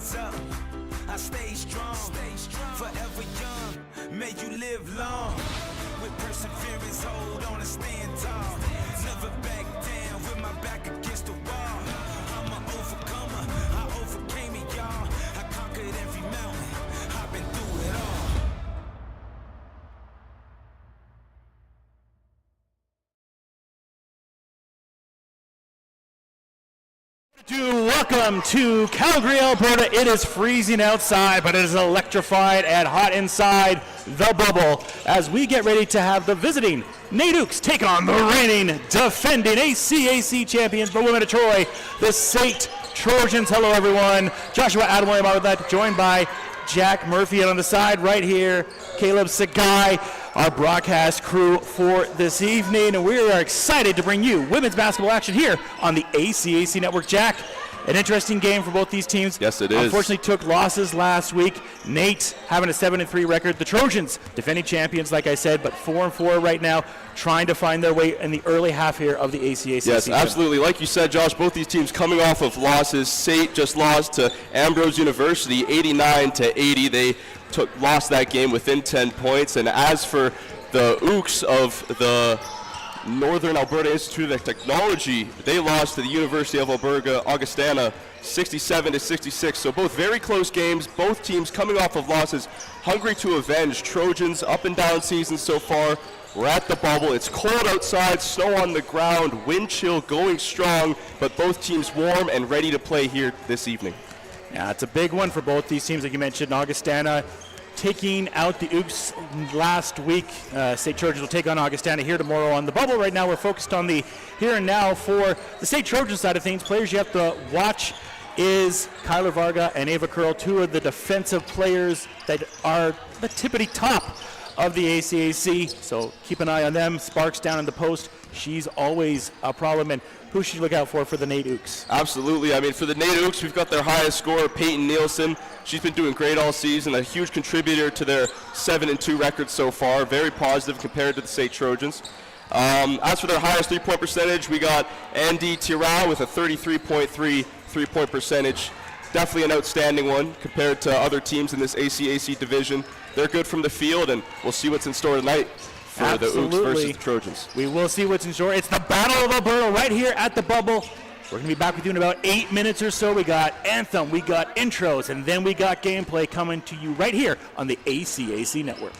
hands up. I stay strong, forever young. May you live long. With perseverance, hold on and stand tall. Never back down with my back against the wall. I'm an overcomer, I overcame it, y'all. I conquered every mountain, I've been through it all. Welcome to Calgary, Alberta. It is freezing outside, but it is electrified and hot inside the bubble as we get ready to have the visiting NAIT Ooks take on the reigning, defending ACAC champions for women of Troy, the SAIT Trojans. Hello, everyone. Joshua Adam William with that, joined by Jack Murphy, and on the side right here, Caleb Sagai, our broadcast crew for this evening. And we are excited to bring you women's basketball action here on the ACAC Network. Jack, an interesting game for both these teams. Yes, it is. Unfortunately, took losses last week. NAIT having a 7-3 record. The Trojans, defending champions, like I said, but 4-4 right now, trying to find their way in the early half here of the ACAC Yes, season. absolutely. Like you said, Josh, both these teams coming off of losses. SAIT just lost to Ambrose University 89-80. They lost that game within 10 points. And as for the Ooks of the Northern Alberta Institute of Technology, they lost to the University of Alberta Augustana 67-66. So both very close games, both teams coming off of losses, hungry to avenge. Trojans up and down season so far. We're at the bubble. It's cold outside, snow on the ground, wind chill going strong, but both teams warm and ready to play here this evening. Yeah, it's a big one for both these teams, like you mentioned. Augustana taking out the Ooks last week. SAIT Trojans will take on Augustana here tomorrow on the bubble. Right now we're focused on the here and now. For the SAIT Trojan side of things, players you have to watch is Kyler Varga and Ava Curl, two of the defensive players that are the tippity top of the ACAC. So keep an eye on them. Sparks down in the post. She's always a problem. And who should you look out for the NAIT Ooks? Absolutely. I mean, for the NAIT Ooks, we've got their highest scorer, Peyton Nielsen. She's been doing great all season, a huge contributor to their 7-2 record so far. Very positive compared to the SAIT Trojans. As for their highest three-point percentage, we got Andy Tirau with a 33.3 three-point percentage. Definitely an outstanding one compared to other teams in this ACAC division. They're good from the field, and we'll see what's in store tonight for Absolutely. the Ooks versus the Trojans. We will see what's in store. It's the Battle of Alberta right here at the bubble. We're going to be back with you in about 8 minutes or so. We got anthem, we got intros, and then we got gameplay coming to you right here on the ACAC Network.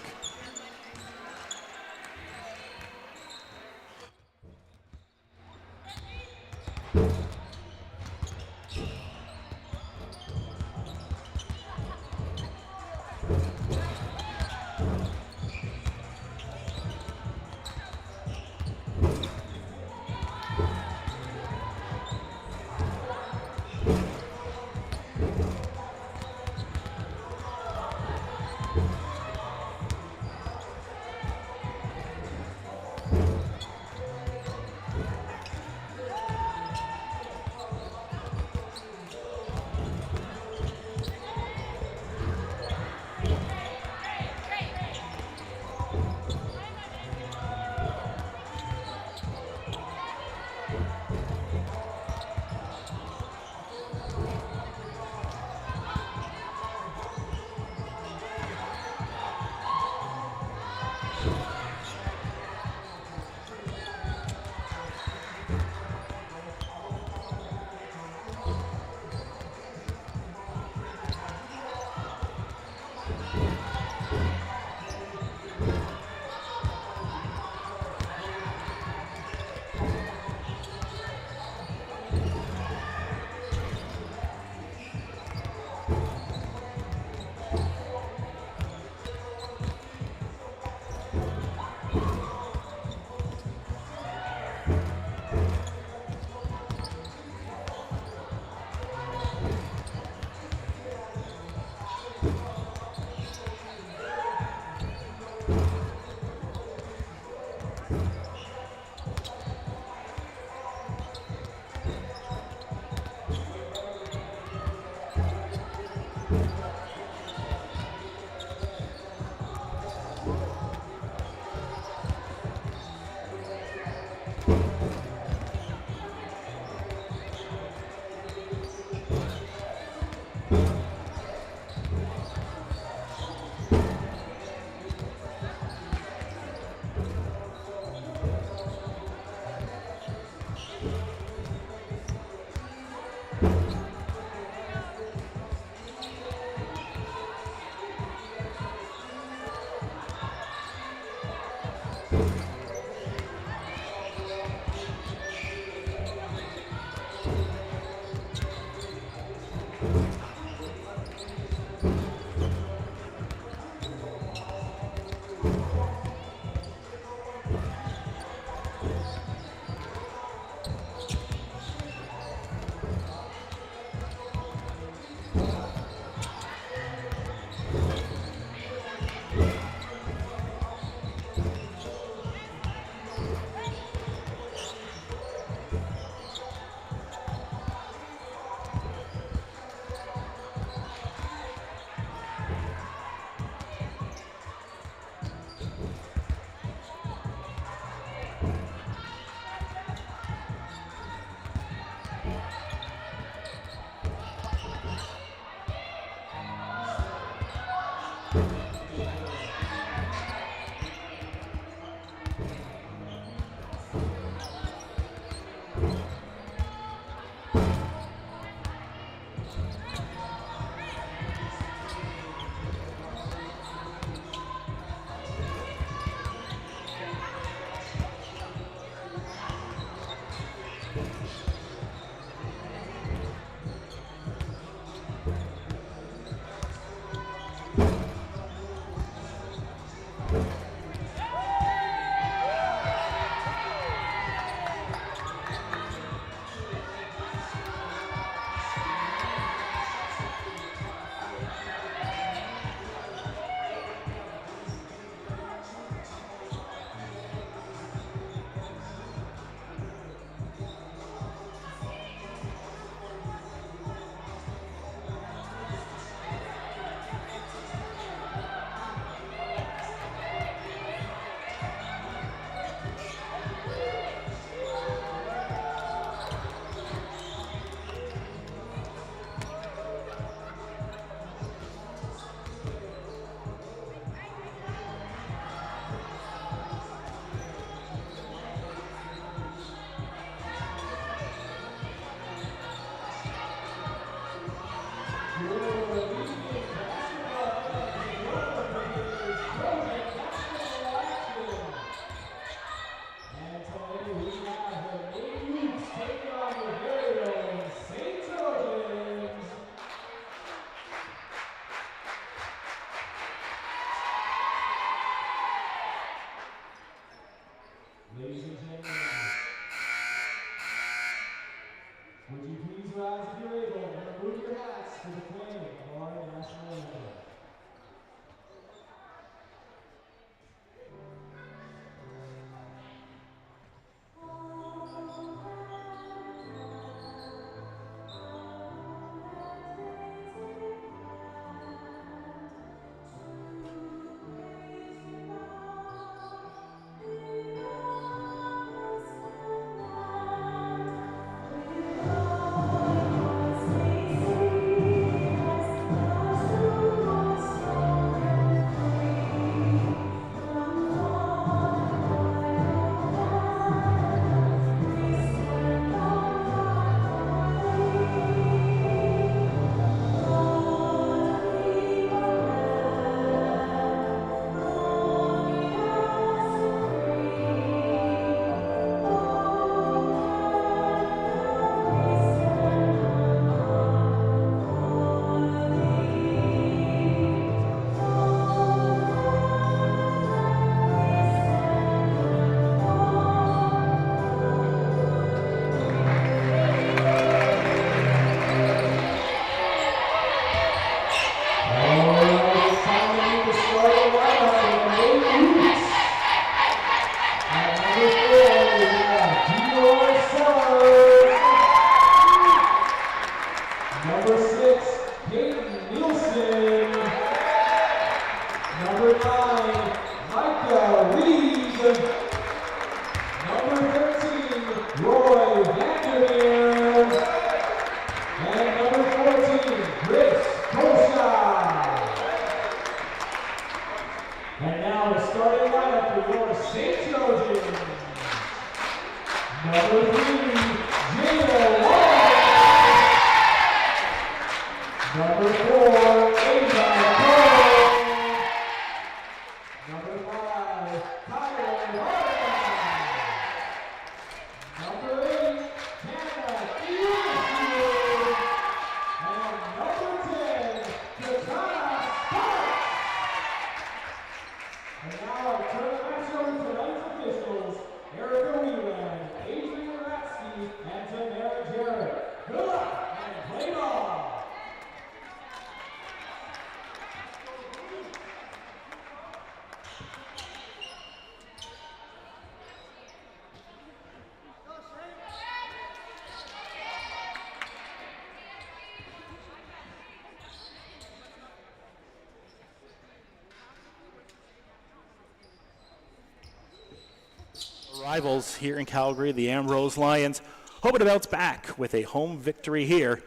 Rivals here in Calgary, the Ambrose Lions, hoping to bounce back with a home victory here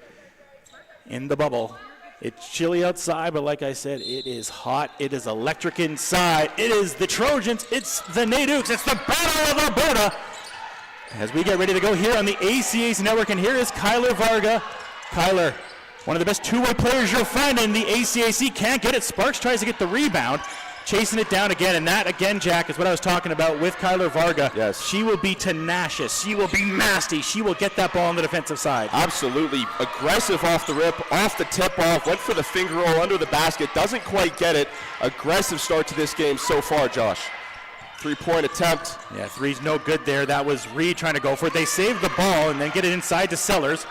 in the bubble. It's chilly outside, but like I said, it is hot. It is electric inside. It is the Trojans. It's the NAIT Ooks. It's the Battle of Alberta. As we get ready to go here on the ACAC network, and here is Kyler Varga. Kyler, one of the best two-way players you'll find in the ACAC, can't get it. Sparks tries to get the rebound. Chasing it down again, and that again, Jack, is what I was talking about with Kyler Varga. Yes. She will be tenacious. She will be nasty. She will get that ball on the defensive side. Absolutely. Aggressive off the rip, off the tip-off, went for the finger roll under the basket, doesn't quite get it. Aggressive start to this game so far, Josh. Three-point attempt. Yeah, three's no good there. That was Reed trying to go for it. They saved the ball and then get it inside to Sellers.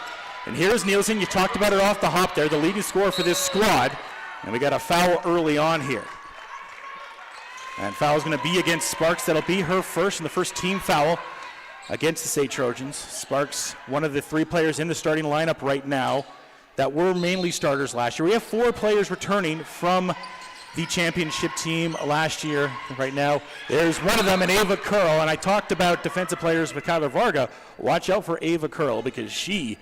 And here's Nielsen. You talked about it off the hop there, the leading scorer for this squad. And we got a foul early on here. And foul's going to be against Sparks. That'll be her first, and the first team foul against the SAIT Trojans. Sparks, one of the three players in the starting lineup right now that were mainly starters last year. We have four players returning from the championship team last year right now. There's one of them, an Ava Curl, and I talked about defensive players with Kyler Varga. Watch out for Ava Curl because she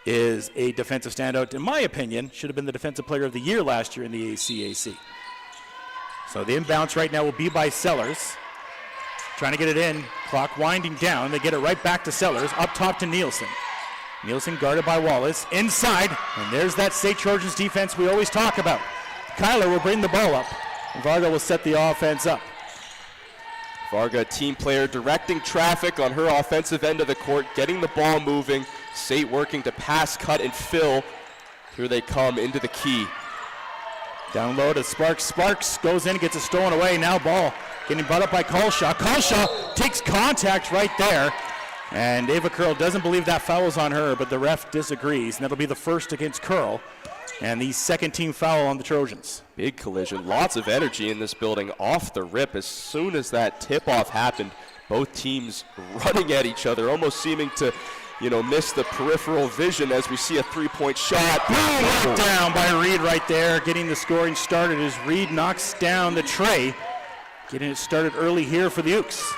is a defensive standout. In my opinion, should have been the defensive player of the year last year in the ACAC. So the inbounds right now will be by Sellers. Trying to get it in, clock winding down. They get it right back to Sellers, up top to Nielsen. Nielsen guarded by Wallace, inside, and there's that SAIT Trojans defense we always talk about. Kyler will bring the ball up, and Varga will set the offense up. Varga, team player, directing traffic on her offensive end of the court, getting the ball moving. SAIT working to pass, cut, and fill. Here they come into the key. Down low to Sparks. Sparks goes in, gets it stolen away. Now ball getting brought up by Colshaw. Colshaw takes contact right there. And Ava Curl doesn't believe that foul is on her, but the ref disagrees. And that'll be the first against Curl. And the second team foul on the Trojans. Big collision. Lots of energy in this building off the rip. As soon as that tip-off happened, both teams running at each other, almost seeming to miss the peripheral vision as we see a three-point shot. Boom! Knocked down by Reed right there, getting the scoring started as Reed knocks down the tray. Getting it started early here for the Ooks.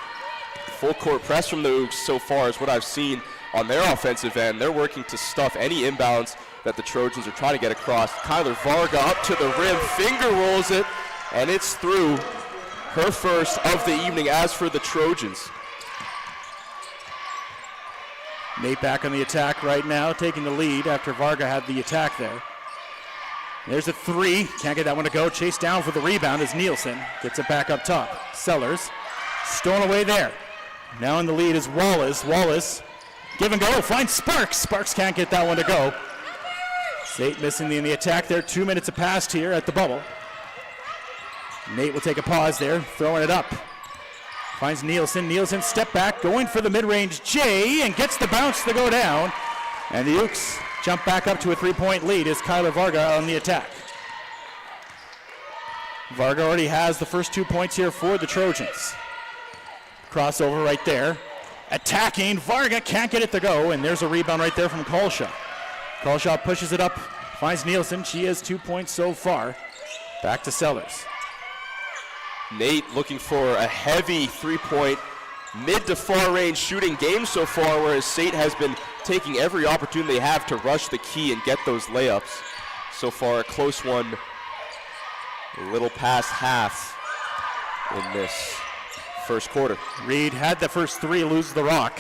Full court press from the Ooks so far is what I've seen on their offensive end. They're working to stuff any inbounds that the Trojans are trying to get across. Kyler Varga up to the rim, finger rolls it, and it's through. Her first of the evening as for the Trojans. NAIT back on the attack right now, taking the lead after Varga had the attack there. There's a three. Can't get that one to go. Chased down for the rebound as Nielsen gets it back up top. Sellers, stolen away there. Now in the lead is Wallace. Wallace, give and go, finds Sparks. Sparks can't get that one to go. SAIT missing in the attack there. 2 minutes have passed here at the bubble. NAIT will take a pause there, throwing it up. Finds Nielsen. Nielsen step back, going for the mid-range J, and gets the bounce to go down. And the Ooks jump back up to a three-point lead as Kyler Varga on the attack. Varga already has the first 2 points here for the Trojans. Crossover right there. Attacking, Varga can't get it to go, and there's a rebound right there from Colshaw. Colshaw pushes it up, finds Nielsen. She has 2 points so far. Back to Sellers. NAIT looking for a heavy three-point, mid to far range shooting game so far, whereas SAIT has been taking every opportunity they have to rush the key and get those layups. So far, a close one, a little past half in this first quarter. Reed had the first three, loses the rock.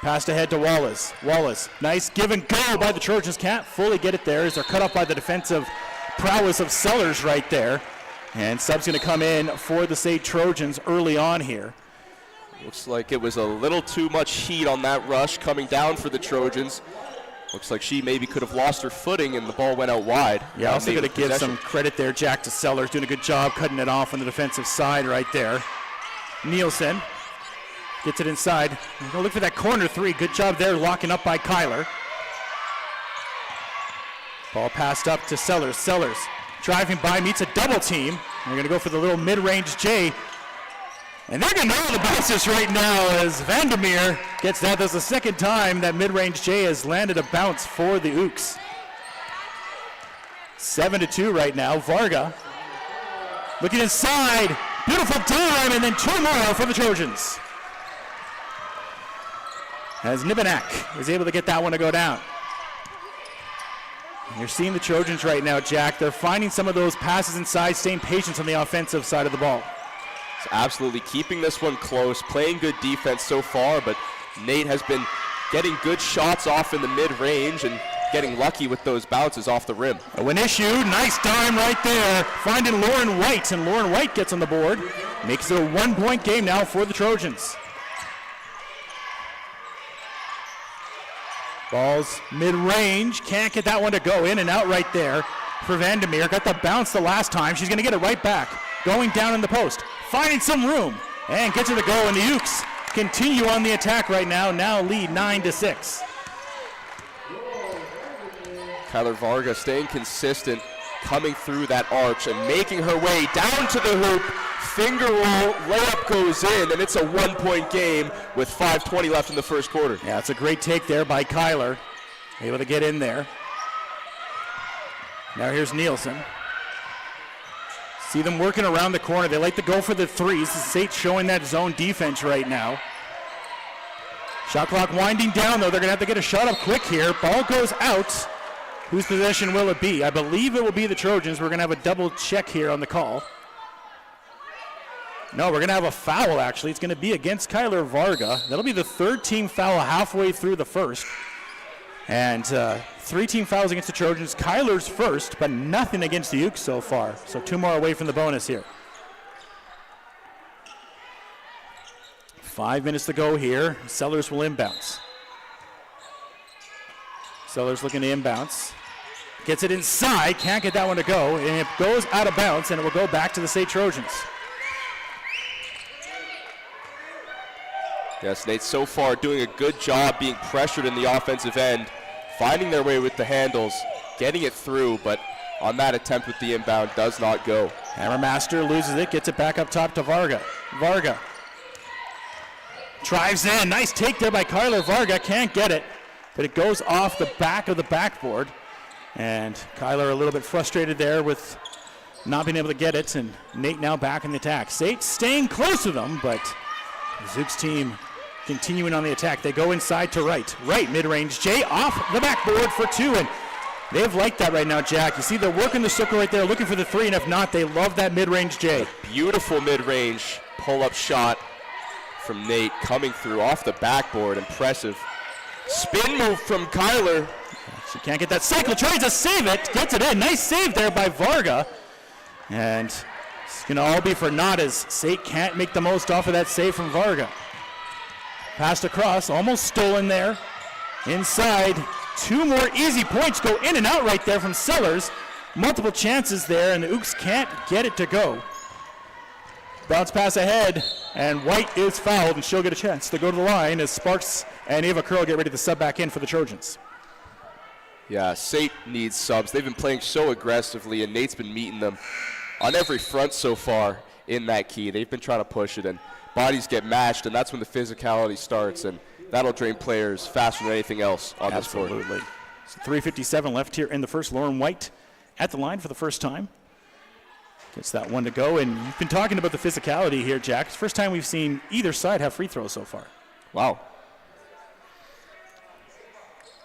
Passed ahead to Wallace. Wallace, nice give and go by the Trojans. Can't fully get it there as they're cut off by the defensive prowess of Sellers right there. And sub's going to come in for the SAIT Trojans early on here. Looks like it was a little too much heat on that rush coming down for the Trojans. Looks like she maybe could have lost her footing and the ball went out wide. Yeah, also going to give some credit there, Jack, to Sellers, doing a good job cutting it off on the defensive side right there. Nielsen gets it inside. Go look for that corner three. Good job there, locking up by Kyler. Ball passed up to Sellers. Sellers driving by, meets a double team. They're going to go for the little mid-range J. And they're going to know the bounces right now as Vandermeer gets that. That's the second time that mid-range J has landed a bounce for the Ooks. 7-2 right now. Varga looking inside. Beautiful time, and then two more for the Trojans. as Nibanak is able to get that one to go down. And you're seeing the Trojans right now, Jack. They're finding some of those passes inside, staying patient on the offensive side of the ball. It's absolutely keeping this one close, playing good defense so far, but NAIT has been getting good shots off in the mid-range and getting lucky with those bounces off the rim. When issued, nice dime right there, finding Lauren White, and Lauren White gets on the board. Makes it a 1-point game now for the Trojans. Ball's mid-range, can't get that one to go in and out right there for Vandermeer. Got the bounce the last time. She's gonna get it right back. Going down in the post, finding some room, and gets it to go, and the Ooks continue on the attack right now lead 9-6. Kyler Varga staying consistent, coming through that arch and making her way down to the hoop. Finger roll, layup goes in, and it's a 1-point game with 5:20 left in the first quarter. Yeah, it's a great take there by Kyler. Able to get in there. Now here's Nielsen. See them working around the corner. They like to go for the threes. SAIT showing that zone defense right now. Shot clock winding down, though. They're going to have to get a shot up quick here. Ball goes out. Whose possession will it be? I believe it will be the Trojans. We're going to have a double check here on the call. No, we're going to have a foul, actually. It's going to be against Kyler Varga. That'll be the third team foul halfway through the first. And 3 team fouls against the Trojans. Kyler's first, but nothing against the Ooks so far. So 2 more away from the bonus here. 5 minutes to go here. Sellers will inbounce. Sellers looking to inbounce. Gets it inside, can't get that one to go, and it goes out of bounds, and it will go back to the SAIT Trojans. Yes, NAIT so far doing a good job being pressured in the offensive end, finding their way with the handles, getting it through, but on that attempt with the inbound does not go. Hammermaster loses it, gets it back up top to Varga. Varga drives in, nice take there by Kyler Varga, can't get it, but it goes off the back of the backboard. And Kyler a little bit frustrated there with not being able to get it, and NAIT now back in the attack. SAIT staying close to them, but the Zooks team continuing on the attack. They go inside to right. Right mid-range. Jay off the backboard for 2, and they've liked that right now, Jack. You see they're working the circle right there, looking for the 3, and if not, they love that mid-range Jay. Beautiful mid-range pull-up shot from NAIT coming through off the backboard. Impressive. Spin move from Kyler. She can't get that cycle, tries to save it, gets it in. Nice save there by Varga. And it's going to all be for naught as SAIT can't make the most off of that save from Varga. Passed across, almost stolen there. Inside, 2 more easy points go in and out right there from Sellers. Multiple chances there, and the Ooks can't get it to go. Bounce pass ahead, and White is fouled, and she'll get a chance to go to the line as Sparks and Ava Curl get ready to sub back in for the Trojans. Yeah, SAIT needs subs. They've been playing so aggressively, and NAIT's been meeting them on every front so far in that key. They've been trying to push it, and bodies get matched, and that's when the physicality starts, and that'll drain players faster than anything else on this court. Absolutely. So 3:57 left here in the first. Lauren White at the line for the first time. Gets that one to go, and you've been talking about the physicality here, Jack. It's the first time we've seen either side have free throws so far. Wow.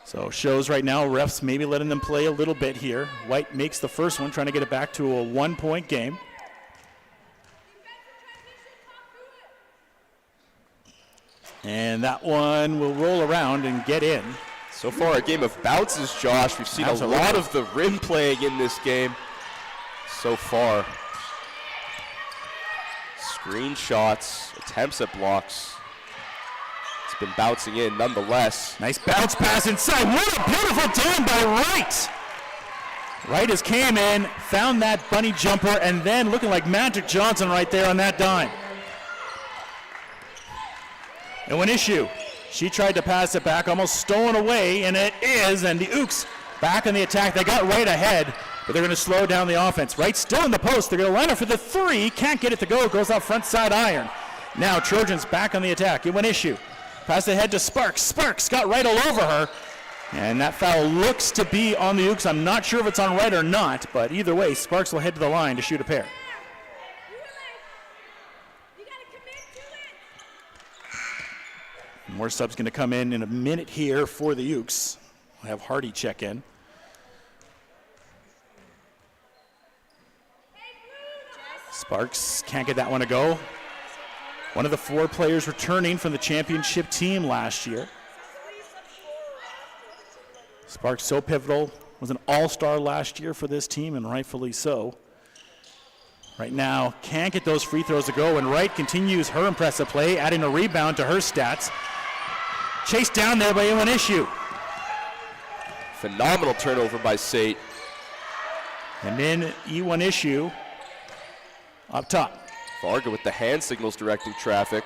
So shows right now refs maybe letting them play a little bit here. White makes the first one, trying to get it back to a 1-point game. And that one will roll around and get in. So far a game of bounces, Josh. We've seen Absolutely. a lot of the rim playing in this game so far. Screen shots, attempts at blocks. It's been bouncing in nonetheless. Nice bounce pass inside. What a beautiful dime by Wright. Wright has came in, found that bunny jumper, and then looking like Magic Johnson right there on that dime. No an issue. She tried to pass it back, almost stolen away, and it is, and the Ooks back on the attack. They got Wright ahead, but they're going to slow down the offense. Wright still in the post. They're going to line up for the 3. Can't get it to go. Goes out front side iron. Now Trojans back on the attack. It went issue. Pass ahead to Sparks. Sparks got Wright all over her. And that foul looks to be on the Ooks. I'm not sure if it's on Wright or not, but either way, Sparks will head to the line to shoot a pair. More subs going to come in a minute here for the Ooks. We'll have Hardy check in. Sparks can't get that one to go. One of the 4 players returning from the championship team last year. Sparks so pivotal, was an all-star last year for this team, and rightfully so. Right now, can't get those free throws to go, and Wright continues her impressive play, adding a rebound to her stats. Chased down there by Ewan Issue. Phenomenal turnover by SAIT. And then Ewan Issue up top. Varga with the hand signals directing traffic,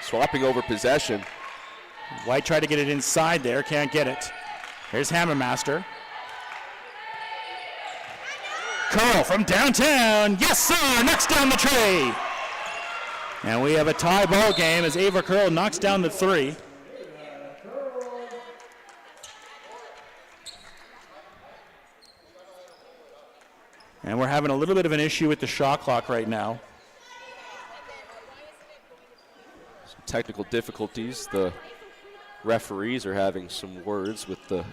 swapping over possession. White tried to get it inside there, can't get it. Here's Hammermaster. Curl from downtown, yes sir, knocks down the tray. And we have a tie ball game as Ava Curl knocks down the 3. And we're having a little bit of an issue with the shot clock right now. Some technical difficulties. The referees are having some words with the...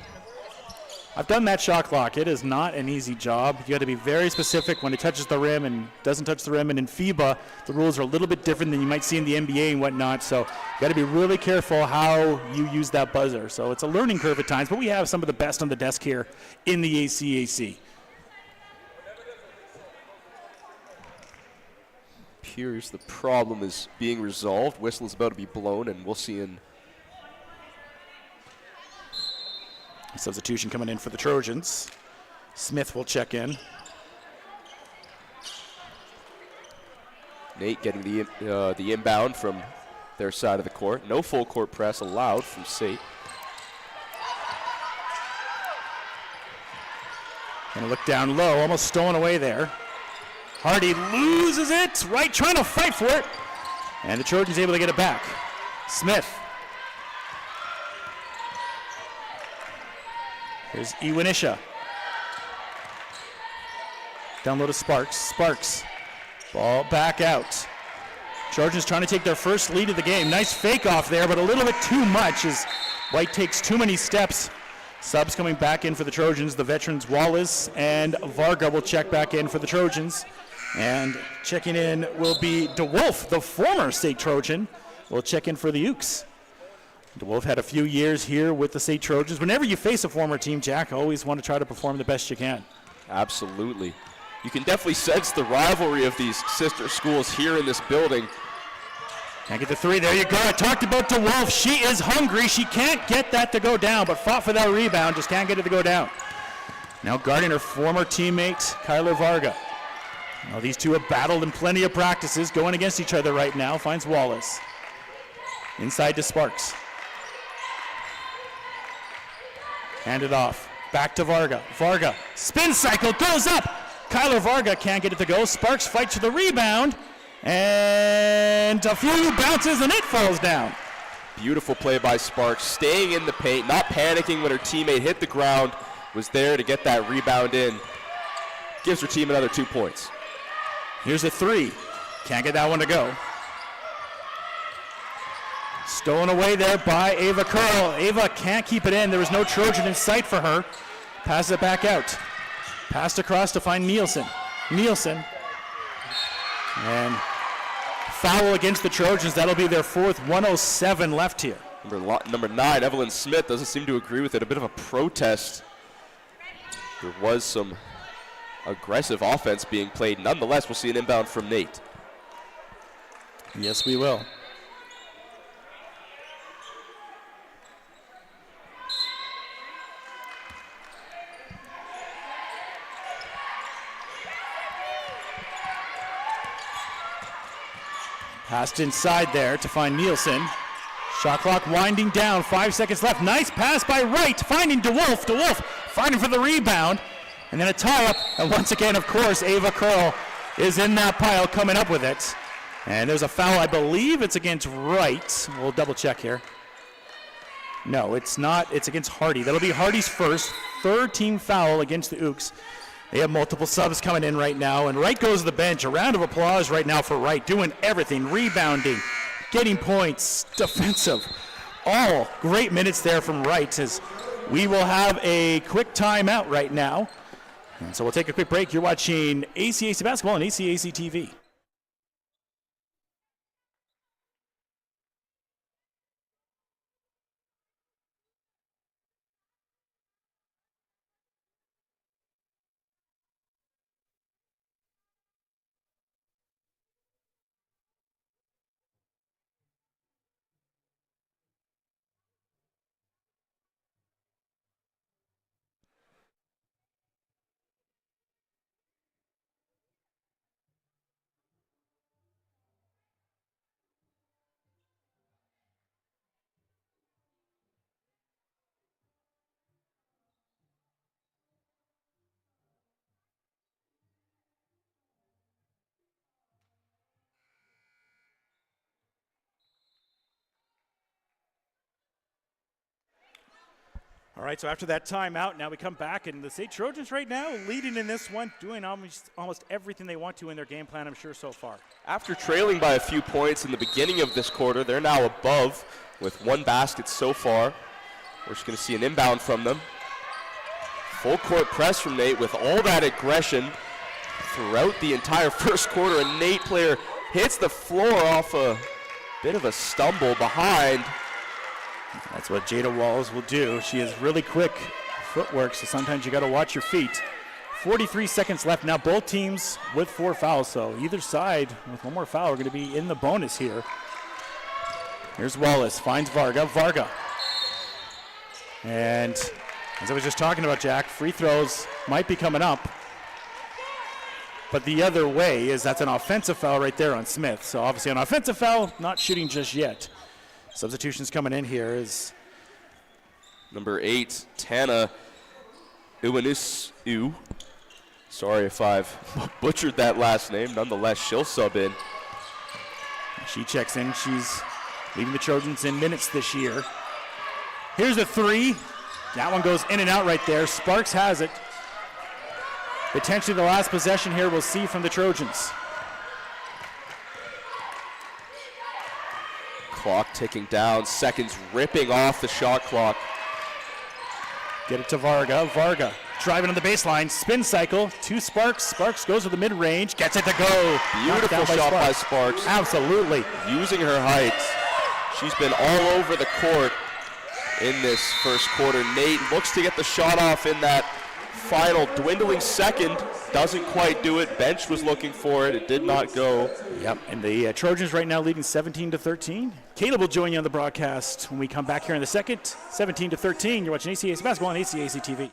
I've done that shot clock. It is not an easy job. You got to be very specific when it touches the rim and doesn't touch the rim. And in FIBA, the rules are a little bit different than you might see in the NBA and whatnot. So you got to be really careful how you use that buzzer. So it's a learning curve at times, but we have some of the best on the desk here in the ACAC. Appears the problem is being resolved. Whistle is about to be blown, and we'll see in... Substitution coming in for the Trojans. Smith will check in. NAIT getting the inbound from their side of the court. No full court press allowed from SAIT. Gonna look down low, almost stolen away there. Hardy loses it, Wright trying to fight for it. And the Trojans able to get it back. Smith. Here's Iwanisha. Down low to Sparks. Sparks. Ball back out. Trojans trying to take their first lead of the game. Nice fake off there, but a little bit too much as White takes too many steps. Subs coming back in for the Trojans. The veterans Wallace and Varga will check back in for the Trojans. And checking in will be DeWolf, the former SAIT Trojan, will check in for the Ooks. DeWolf had a few years here with the SAIT Trojans. Whenever you face a former team, Jack, always want to try to perform the best you can. Absolutely. You can definitely sense the rivalry of these sister schools here in this building. Can't get the 3. There you go. I talked about DeWolf. She is hungry. She can't get that to go down, but fought for that rebound. Just can't get it to go down. Now guarding her former teammate, Kyler Varga. Now these two have battled in plenty of practices, going against each other right now. Finds Wallace. Inside to Sparks. Hand it off. Back to Varga. Varga. Spin cycle. Goes up. Kyler Varga can't get it to go. Sparks fights for the rebound. And a few bounces and it falls down. Beautiful play by Sparks. Staying in the paint. Not panicking when her teammate hit the ground. Was there to get that rebound in. Gives her team another 2 points. Here's a 3. Can't get that one to go. Stolen away there by Ava Curl. Ava can't keep it in. There was no Trojan in sight for her. Passes it back out. Passed across to find Nielsen. Nielsen. And foul against the Trojans. That'll be their 4th. 1:07 left here. Number 9, Evelyn Smith, doesn't seem to agree with it. A bit of a protest. There was some aggressive offense being played. Nonetheless, we'll see an inbound from NAIT. Yes, we will. Passed inside there to find Nielsen. Shot clock winding down, 5 seconds left. Nice pass by Wright, finding DeWolf. DeWolf fighting for the rebound. And then a tie-up, and once again, of course, Ava Curl is in that pile coming up with it. And there's a foul, I believe it's against Wright. We'll double check here. No, it's not, it's against Hardy. That'll be Hardy's first, 3rd team foul against the Ooks. They have multiple subs coming in right now, and Wright goes to the bench. A round of applause right now for Wright, doing everything, rebounding, getting points, defensive. all great minutes there from Wright, as we will have a quick timeout right now. And so we'll take a quick break. You're watching ACAC Basketball on ACAC TV. All right, so after that timeout, now we come back, and the SAIT Trojans right now leading in this one, doing almost everything they want to in their game plan, I'm sure, so far. After Trailing by a few points in the beginning of this quarter, they're now above with 1 basket so far. We're just going to see an inbound from them. Full court press from NAIT with all that aggression throughout the entire first quarter. A NAIT player hits the floor off a bit of a stumble behind. That's what Jada Walls will do. She has really quick footwork, so sometimes you got to watch your feet. 43 seconds left now. Both teams with 4 fouls, so either side with 1 more foul are going to be in the bonus here. Here's Wallace, finds Varga. Varga. And as I was just talking about, Jack, free throws might be coming up. But the other way is that's an offensive foul right there on Smith. So obviously an offensive foul, not shooting just yet. Substitutions coming in here is number 8, Tana Iwanisu. Sorry if I've butchered that last name. Nonetheless, she'll sub in. She checks in. She's leading the Trojans in minutes this year. Here's a 3. That one goes in and out right there. Sparks has it. Potentially the last possession here we'll see from the Trojans. Clock ticking down, seconds ripping off the shot clock. Get it to Varga. Varga driving on the baseline, spin cycle, 2 Sparks. Sparks goes to the mid-range, gets it to go. Beautiful shot by Sparks. Absolutely. Using her height. She's been all over the court in this first quarter. NAIT looks to get the shot off in that final dwindling second. Doesn't quite do it. Bench was looking for it. It did not go. Yep, and the Trojans right now leading 17-13. Caleb will join you on the broadcast when we come back here in the second. 17-13. You're watching ACAC Basketball on ACAC TV.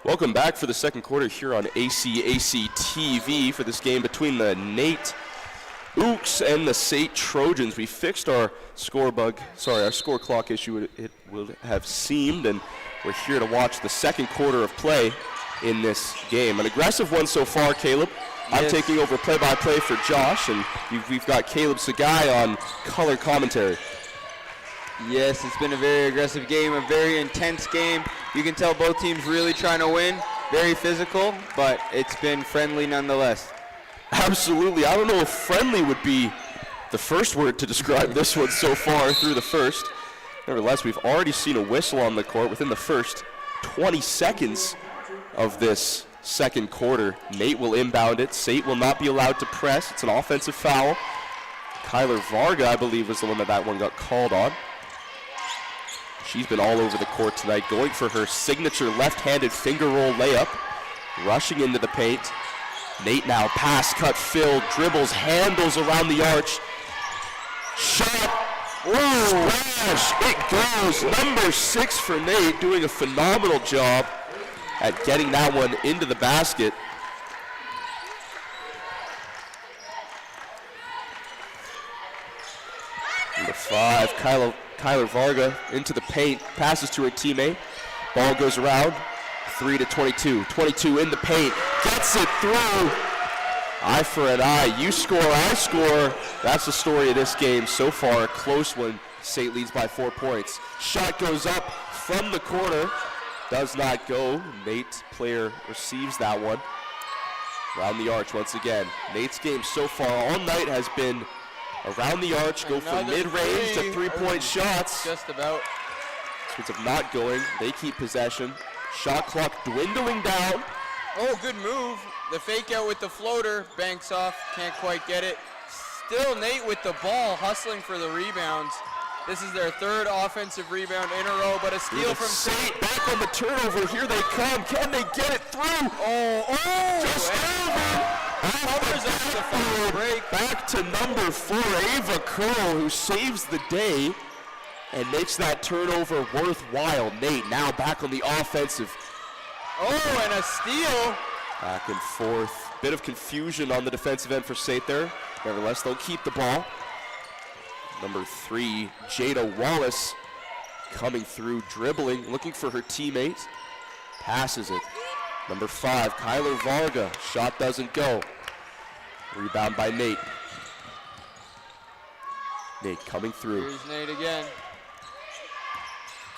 Welcome back for the second quarter here on ACAC TV for this game between the NAIT Ooks and the SAIT Trojans. We fixed our score clock issue. It would have seemed, and we're here to watch the second quarter of play in this game. An aggressive one so far, Caleb. I'm taking over play-by-play for Josh, and we've got Caleb Sagai on color commentary. Yes, it's been a very aggressive game, a very intense game. You can tell both teams really trying to win. Very physical, but it's been friendly nonetheless. Absolutely. I don't know if friendly would be the first word to describe this one so far through the first. Nevertheless, we've already seen a whistle on the court within the first 20 seconds of this second quarter. NAIT will inbound it. SAIT will not be allowed to press. It's an offensive foul. Kyler Varga, I believe, was the one that one got called on. She's been all over the court tonight, going for her signature left-handed finger roll layup, rushing into the paint. NAIT now pass, cut, fill, dribbles, handles around the arch. Shot. Whoa, splash, it goes. Number 6 for NAIT, doing a phenomenal job at getting that one into the basket. Number 5, Kyler Varga into the paint, passes to her teammate. Ball goes around, 3 to 22. 22 in the paint, gets it through. Eye for an eye, you score, I score. That's the story of this game so far. A close one. SAIT leads by 4 points. Shot goes up from the corner, does not go. NAIT player receives that one. Around the arch once again. NAIT's game so far all night has been around the arch, go from mid-range to three-point shots. Just about. It's of not going. They keep possession. Shot clock dwindling down. Oh, good move. The fake out with the floater, banks off, can't quite get it. Still NAIT with the ball, hustling for the rebounds. This is their 3rd offensive rebound in a row, but a steal from SAIT. Back on the turnover, here they come. Can they get it through? Just over. Covers up the fast break. Back to number 4, Ava Curl, who saves the day and makes that turnover worthwhile. NAIT now back on the offensive. Oh, and a steal. Back and forth. Bit of confusion on the defensive end for SAIT there. Nevertheless, they'll keep the ball. Number 3, Jada Wallace coming through, dribbling, looking for her teammate. Passes it. Number 5, Kyler Varga. Shot doesn't go. Rebound by NAIT. NAIT coming through. Here's NAIT again.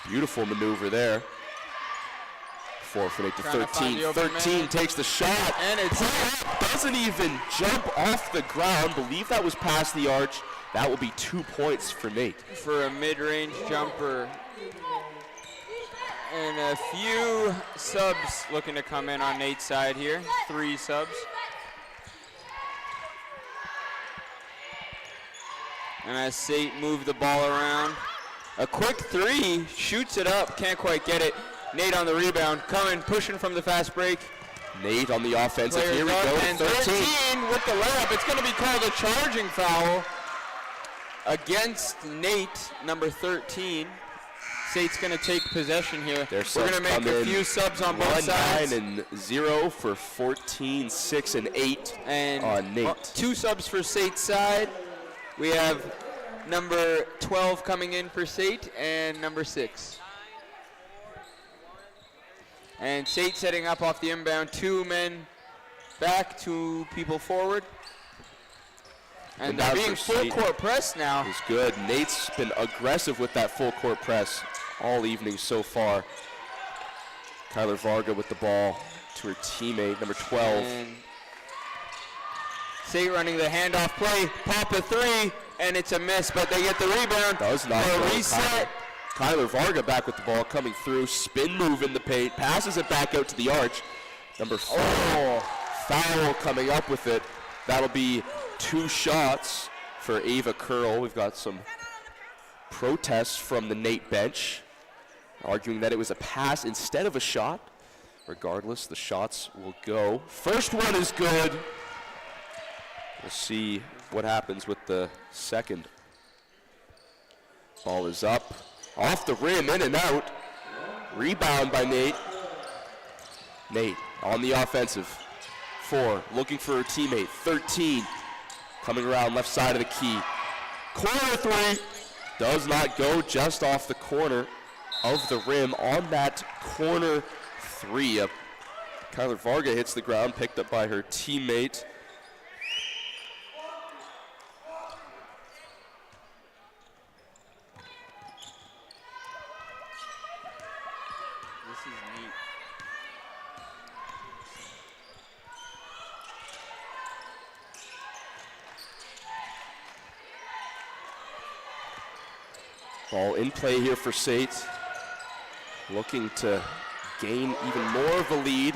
Beautiful maneuver there. 4 for NAIT to 13. 13 takes the shot. And it's doesn't even jump off the ground. Believe that was past the arch. That will be 2 points for NAIT. For a mid-range jumper. And a few subs looking to come in on NAIT's side here. 3 subs. And as SAIT move the ball around. A quick 3, shoots it up, can't quite get it. NAIT on the rebound, coming, pushing from the fast break. NAIT on the offensive, here we go, and 13 with the layup. It's going to be called a charging foul against NAIT, number 13. SAIT's going to take possession here. We're going to make a few subs on both sides. 9 and 0 for 14, 6 and 8 and on NAIT. 2 subs for SAIT's side. We have number 12 coming in for SAIT and number 6. And SAIT setting up off the inbound, 2 men back, 2 people forward. And they're being full court press now. Is good. NAIT's been aggressive with that full court press all evening so far. Kyler Varga with the ball to her teammate, number 12. And SAIT running the handoff play, pop a 3, and it's a miss, but they get the rebound. Does not go. Reset. Kyler Varga back with the ball, coming through, spin move in the paint, passes it back out to the arch. Number 4, foul coming up with it. That'll be 2 shots for Ava Curl. We've got some protests from the NAIT bench, arguing that it was a pass instead of a shot. Regardless, the shots will go. First one is good. We'll see what happens with the second. Ball is up. Off the rim, in and out. Rebound by NAIT. NAIT on the offensive. 4, looking for her teammate. 13, coming around left side of the key. Corner 3, does not go, just off the corner of the rim on that corner 3. Kyler Varga hits the ground, picked up by her teammate. This is neat. Ball in play here for SAIT. Looking to gain even more of a lead.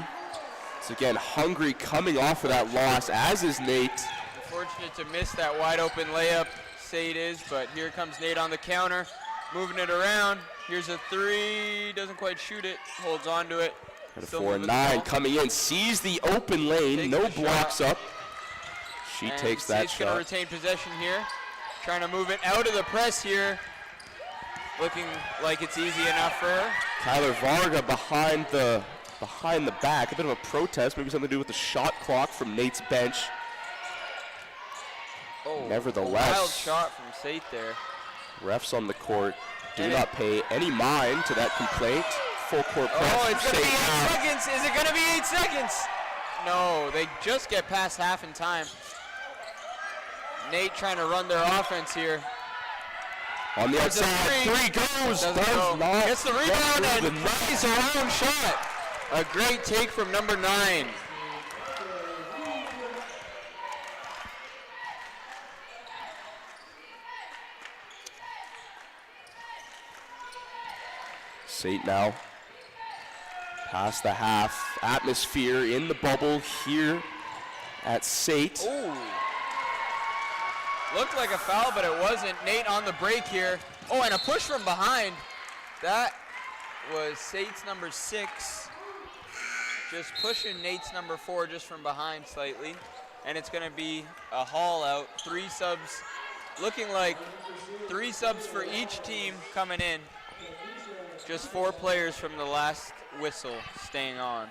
So again, hungry coming off of that loss, as is NAIT. Unfortunate to miss that wide open layup, SAIT is, but here comes NAIT on the counter, moving it around. Here's a three, doesn't quite shoot it, holds on to it. At a 4 and 9 coming in, sees the open lane, no blocks up. She takes that SAIT's shot. gonna retain possession here, trying to move it out of the press here. Looking like it's easy enough for her. Kyler Varga behind the back, a bit of a protest, maybe something to do with the shot clock from NAIT's bench. Oh, Nevertheless, a wild shot from SAIT there. Refs on the court do not pay any mind to that complaint. Full court press. Oh, it's going to be 8 now. seconds. Is it going to be 8 seconds? No, they just get past half in time. NAIT trying to run their offense here. On the There's a outside, three goes. Doesn't Does go. not Gets the rebound get and through the net. plays a round shot. A great take from number 9. SAIT now past the half. Atmosphere in the bubble here at SAIT. Ooh. Looked like a foul, but it wasn't. NAIT on the break here. Oh, and a push from behind. That was SAIT's number 6. Just pushing NAIT's number 4 just from behind slightly. And it's going to be a haul out. 3 subs. Looking like 3 subs for each team coming in. Just 4 players from the last whistle staying on.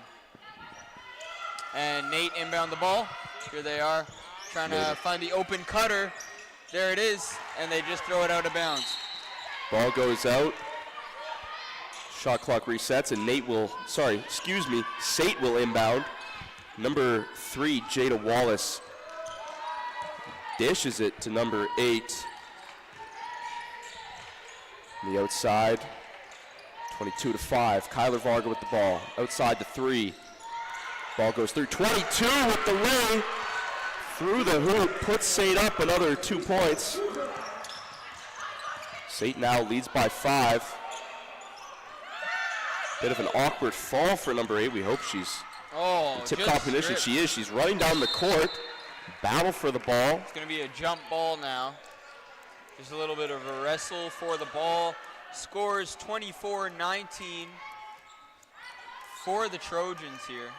And NAIT inbound the ball. Here they are, trying to find the open cutter. There it is, and they just throw it out of bounds. Ball goes out. Shot clock resets, and SAIT will inbound. Number 3, Jada Wallace, dishes it to number 8. On the outside, 22-5. Kyler Varga with the ball. Outside to 3. Ball goes through. 22 with the lay. Through the hoop, puts SAIT up another 2 points. SAIT now leads by 5. Bit of an awkward fall for number 8. We hope she's tip competition. She is. She's running down the court. Battle for the ball. It's going to be a jump ball now. Just a little bit of a wrestle for the ball. Scores 24-19 for the Trojans here.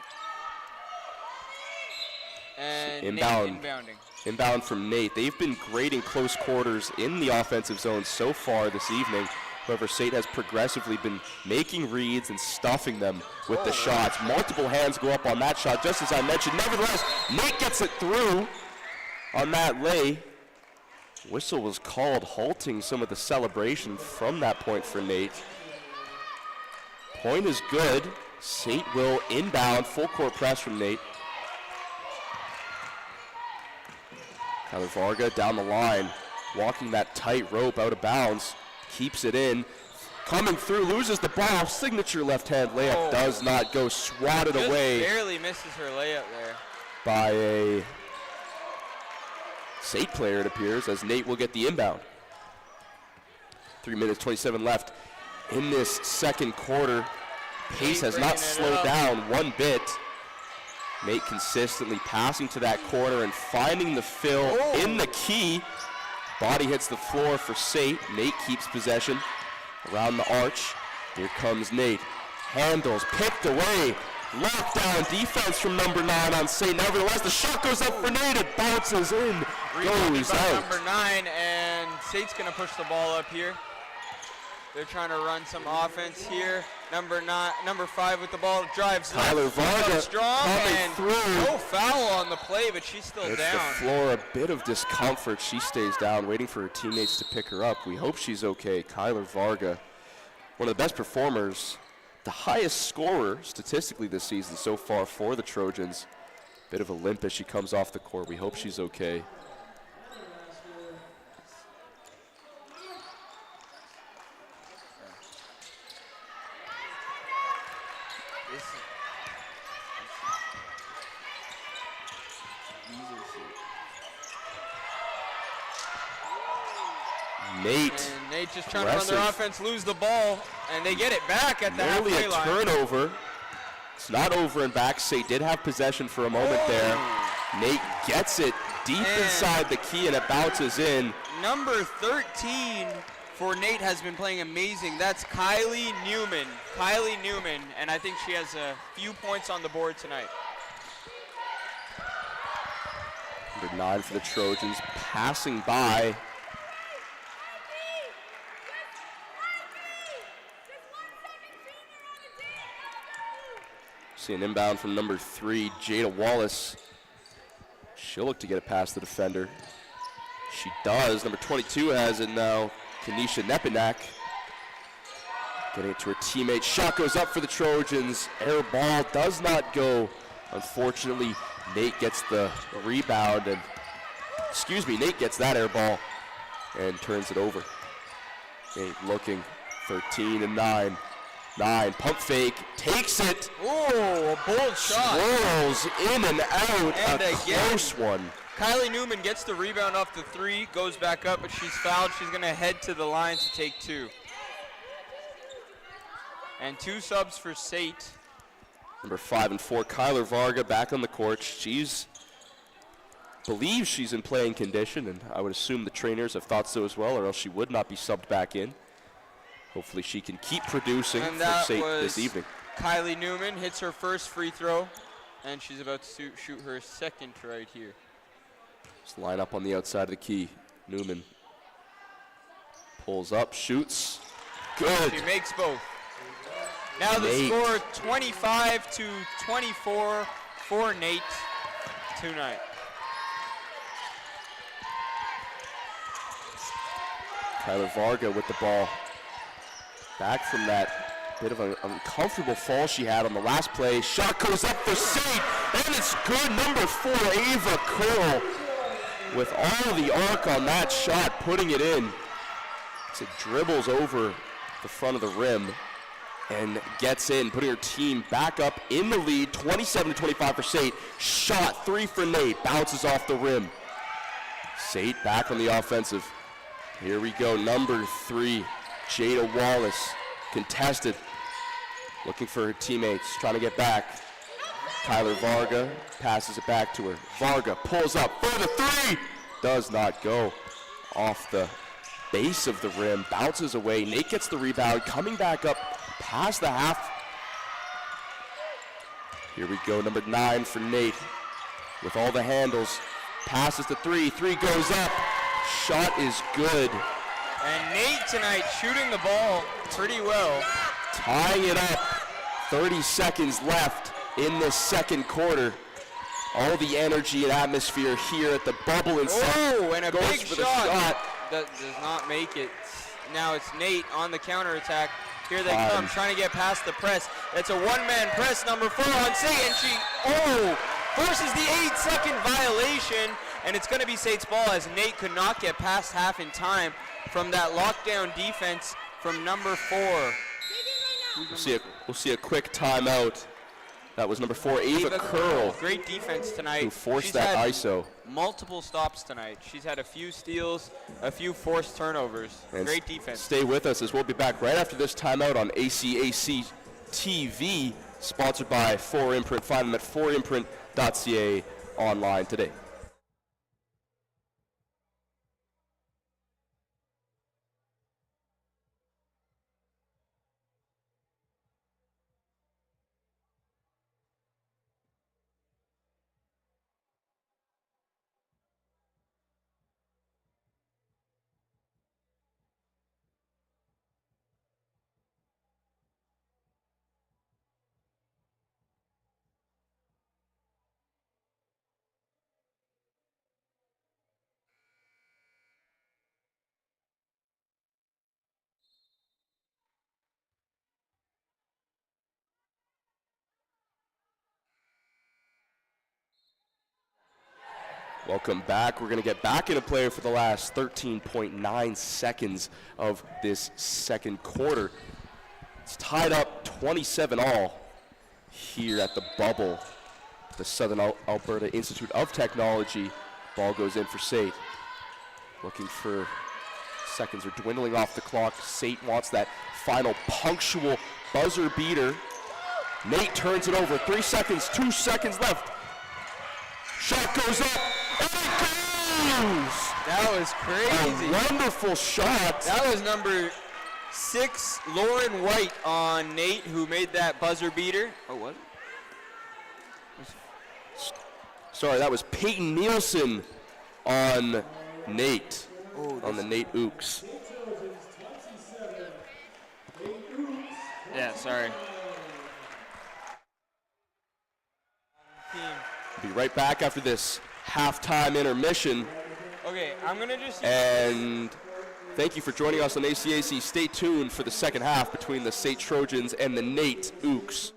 And inbounding. Inbound from NAIT. They've been great in close quarters in the offensive zone so far this evening. However, SAIT has progressively been making reads and stuffing them with the shots. Multiple hands go up on that shot, just as I mentioned. Nevertheless, NAIT gets it through on that lay. Whistle was called, halting some of the celebration from that point for NAIT. Point is good. SAIT will inbound, full court press from NAIT. Kyler Varga down the line, walking that tight rope out of bounds, keeps it in. Coming through, loses the ball, signature left-hand layup does not go, swatted just away. Barely misses her layup there. By a SAIT player, it appears, as NAIT will get the inbound. 3 minutes, 27 left in this second quarter. Pace has not slowed down one bit. NAIT consistently passing to that corner and finding the fill in the key. Body hits the floor for SAIT. NAIT keeps possession around the arch. Here comes NAIT. Handles, picked away. Lockdown defense from number 9 on SAIT. Nevertheless, the shot goes up for NAIT. It bounces in, goes out. Number 9, and SAIT's going to push the ball up here. They're trying to run some offense here. Number 5 with the ball, drives Kyler Varga strong, and through. No foul on the play, but she's still Hits down. the floor, a bit of discomfort. She stays down, waiting for her teammates to pick her up. We hope she's okay. Kyler Varga, one of the best performers, the highest scorer statistically this season so far for the Trojans. Bit of a limp as she comes off the court. We hope she's okay. NAIT. And NAIT just trying to run their offense, lose the ball, and they get it back at the halfway line. Nearly a turnover. It's not over and back. SAIT did have possession for a moment there. NAIT gets it deep inside the key, and it bounces in. Number 13 for NAIT has been playing amazing. That's Kylie Newman. Kylie Newman, and I think she has a few points on the board tonight. Number 9 for the Trojans, passing by. See an inbound from number 3, Jada Wallace. She'll look to get it past the defender. She does. Number 22 has it now. Kanisha Nepinak getting it to her teammate. Shot goes up for the Trojans. Air ball does not go. Unfortunately, NAIT gets the rebound, and NAIT gets that air ball and turns it over. NAIT looking 13 and 9. 9, pump fake, takes it. Oh, a bold shot. Swirls in and out, and a again, close one. Kylie Newman gets the rebound off the 3, goes back up, but she's fouled. She's going to head to the line to take 2. And 2 subs for SAIT. Number 5 and 4, Kyler Varga back on the court. Believes she's in playing condition, and I would assume the trainers have thought so as well, or else she would not be subbed back in. Hopefully she can keep producing for SAIT this evening. Kylie Newman hits her first free throw, and she's about to shoot her second right here. Just line up on the outside of the key. Newman pulls up, shoots. Good. She makes both. Now the score 25-24 for NAIT tonight. Kyler Varga with the ball. Back from that bit of an uncomfortable fall she had on the last play. Shot goes up for SAIT, and it's good. Number 4, Ava Curl, with all the arc on that shot, putting it in. As it dribbles over the front of the rim and gets in, putting her team back up in the lead, 27-25 for SAIT. Shot 3 for NAIT, bounces off the rim. SAIT back on the offensive. Here we go, number 3. Jada Wallace, contested, looking for her teammates, trying to get back. Kyler Varga passes it back to her. Varga pulls up for the 3, does not go. Off the base of the rim, bounces away. NAIT gets the rebound, coming back up past the half. Here we go, number 9 for NAIT with all the handles. Passes to 3, 3 goes up. Shot is good. And NAIT tonight shooting the ball pretty well. Tying it up, 30 seconds left in this second quarter. All the energy and atmosphere here at the bubble inside. Oh, and a big shot. That does not make it. Now it's NAIT on the counterattack. Here they come, trying to get past the press. It's a one-man press, number 4 on SAIT, and she, forces the 8-second violation, and it's going to be SAIT's ball as NAIT could not get past half in time from that lockdown defense from number 4. We'll see a quick timeout. That was number 4, Ava Curl. Great defense tonight. Who forced that ISO. Multiple stops tonight. She's had a few steals, a few forced turnovers. And great defense. Stay with us as we'll be back right after this timeout on ACAC TV, sponsored by 4imprint. Find them at 4imprint.ca online today. Welcome back. We're going to get back into play for the last 13.9 seconds of this second quarter. It's tied up 27 all. here at the bubble. The Southern Alberta Institute of Technology. Ball goes in for SAIT. Looking for seconds are dwindling off the clock. SAIT wants that final punctual buzzer beater. NAIT turns it over. 3 seconds, 2 seconds left. Shot goes up, and it goes! That was crazy. A wonderful shot. That was number 6, Lauren White on NAIT, who made that buzzer beater. Oh, what? Sorry, that was Peyton Nielsen on NAIT, on the NAIT Ooks. Yeah, sorry. Be right back after this halftime intermission. Okay, I'm gonna just. And thank you for joining us on ACAC. Stay tuned for the second half between the SAIT Trojans and the NAIT Ooks.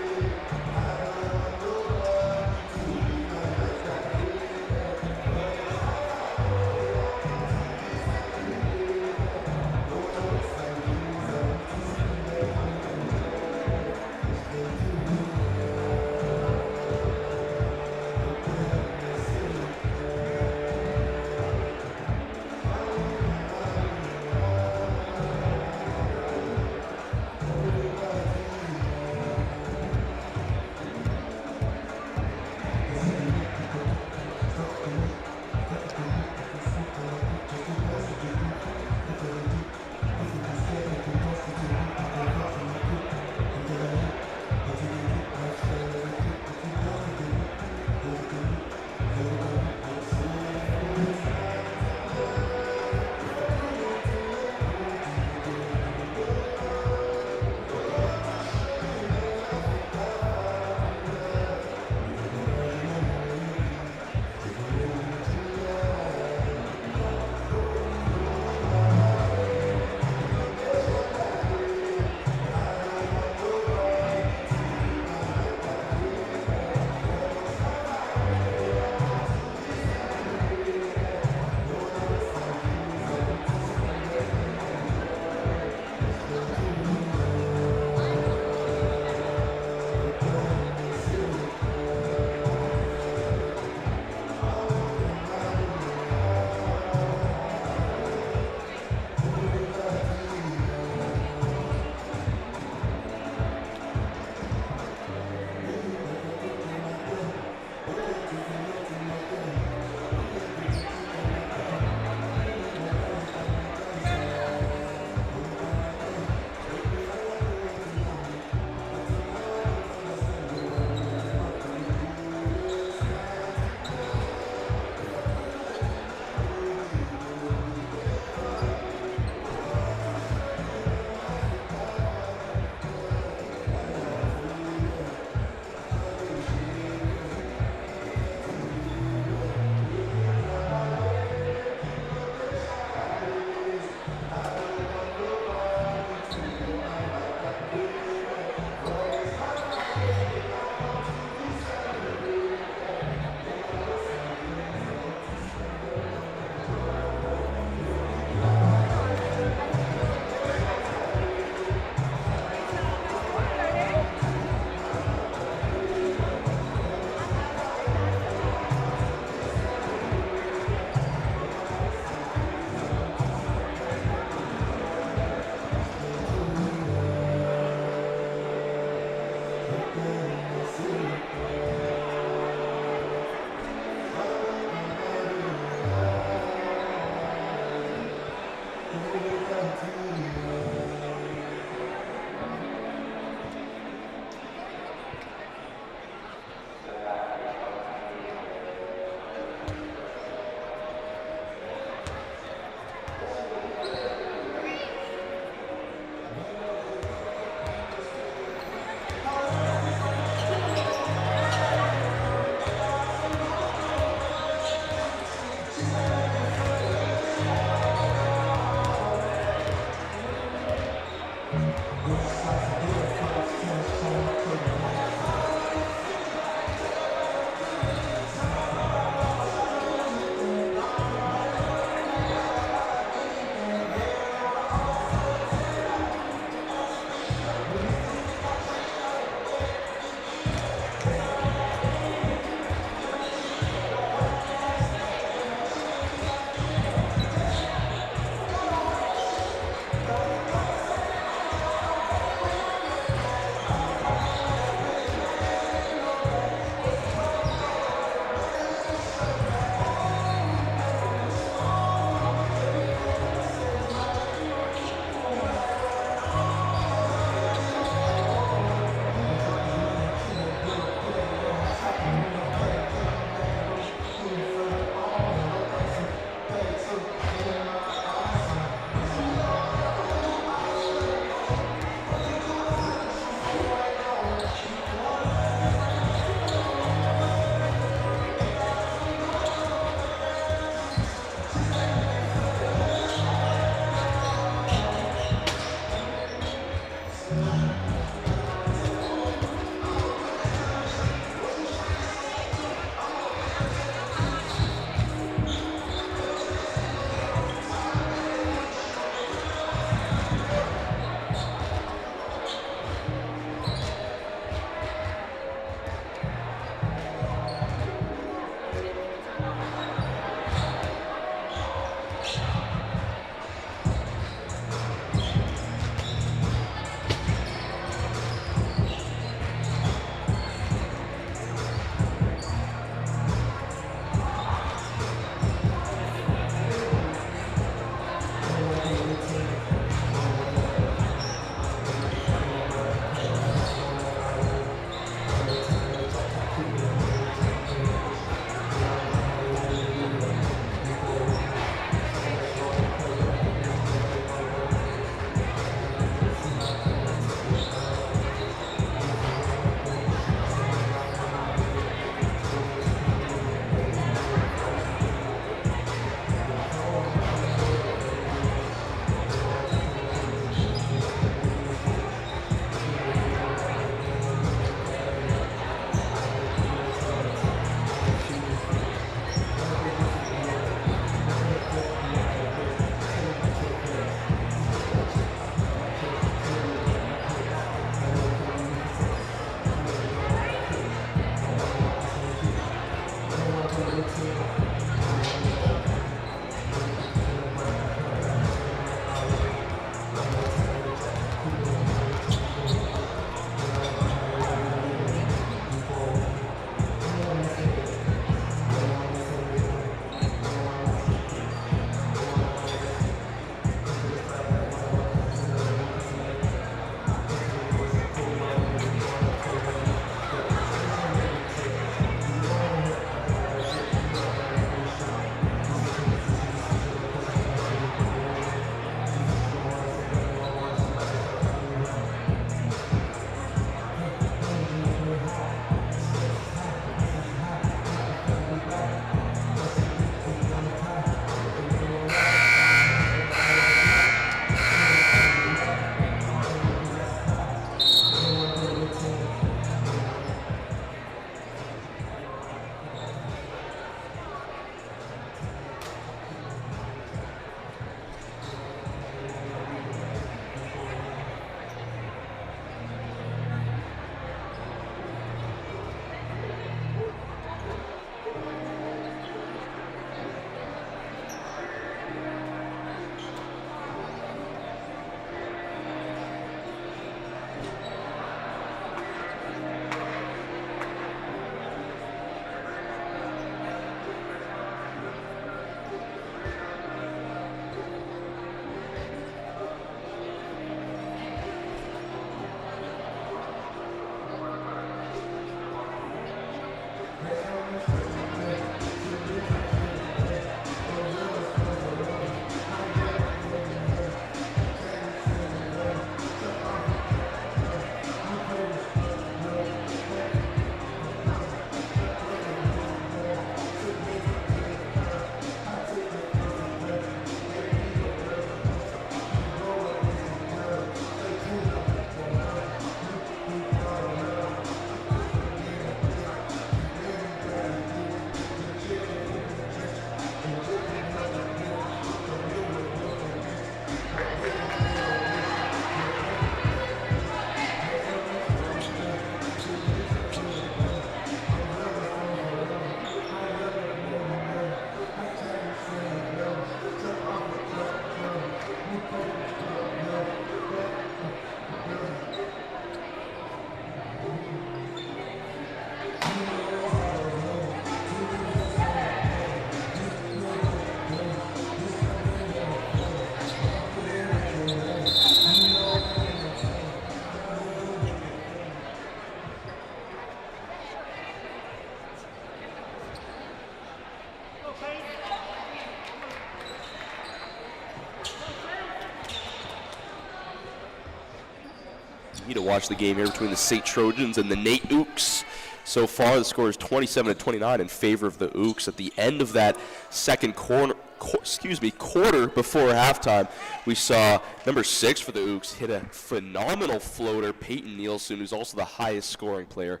You need to watch the game here between the SAIT Trojans and the NAIT Ooks. So far, the score is 27-29 in favor of the Ooks. At the end of that second quarter before halftime, we saw number 6 for the Ooks hit a phenomenal floater, Peyton Nielsen, who's also the highest scoring player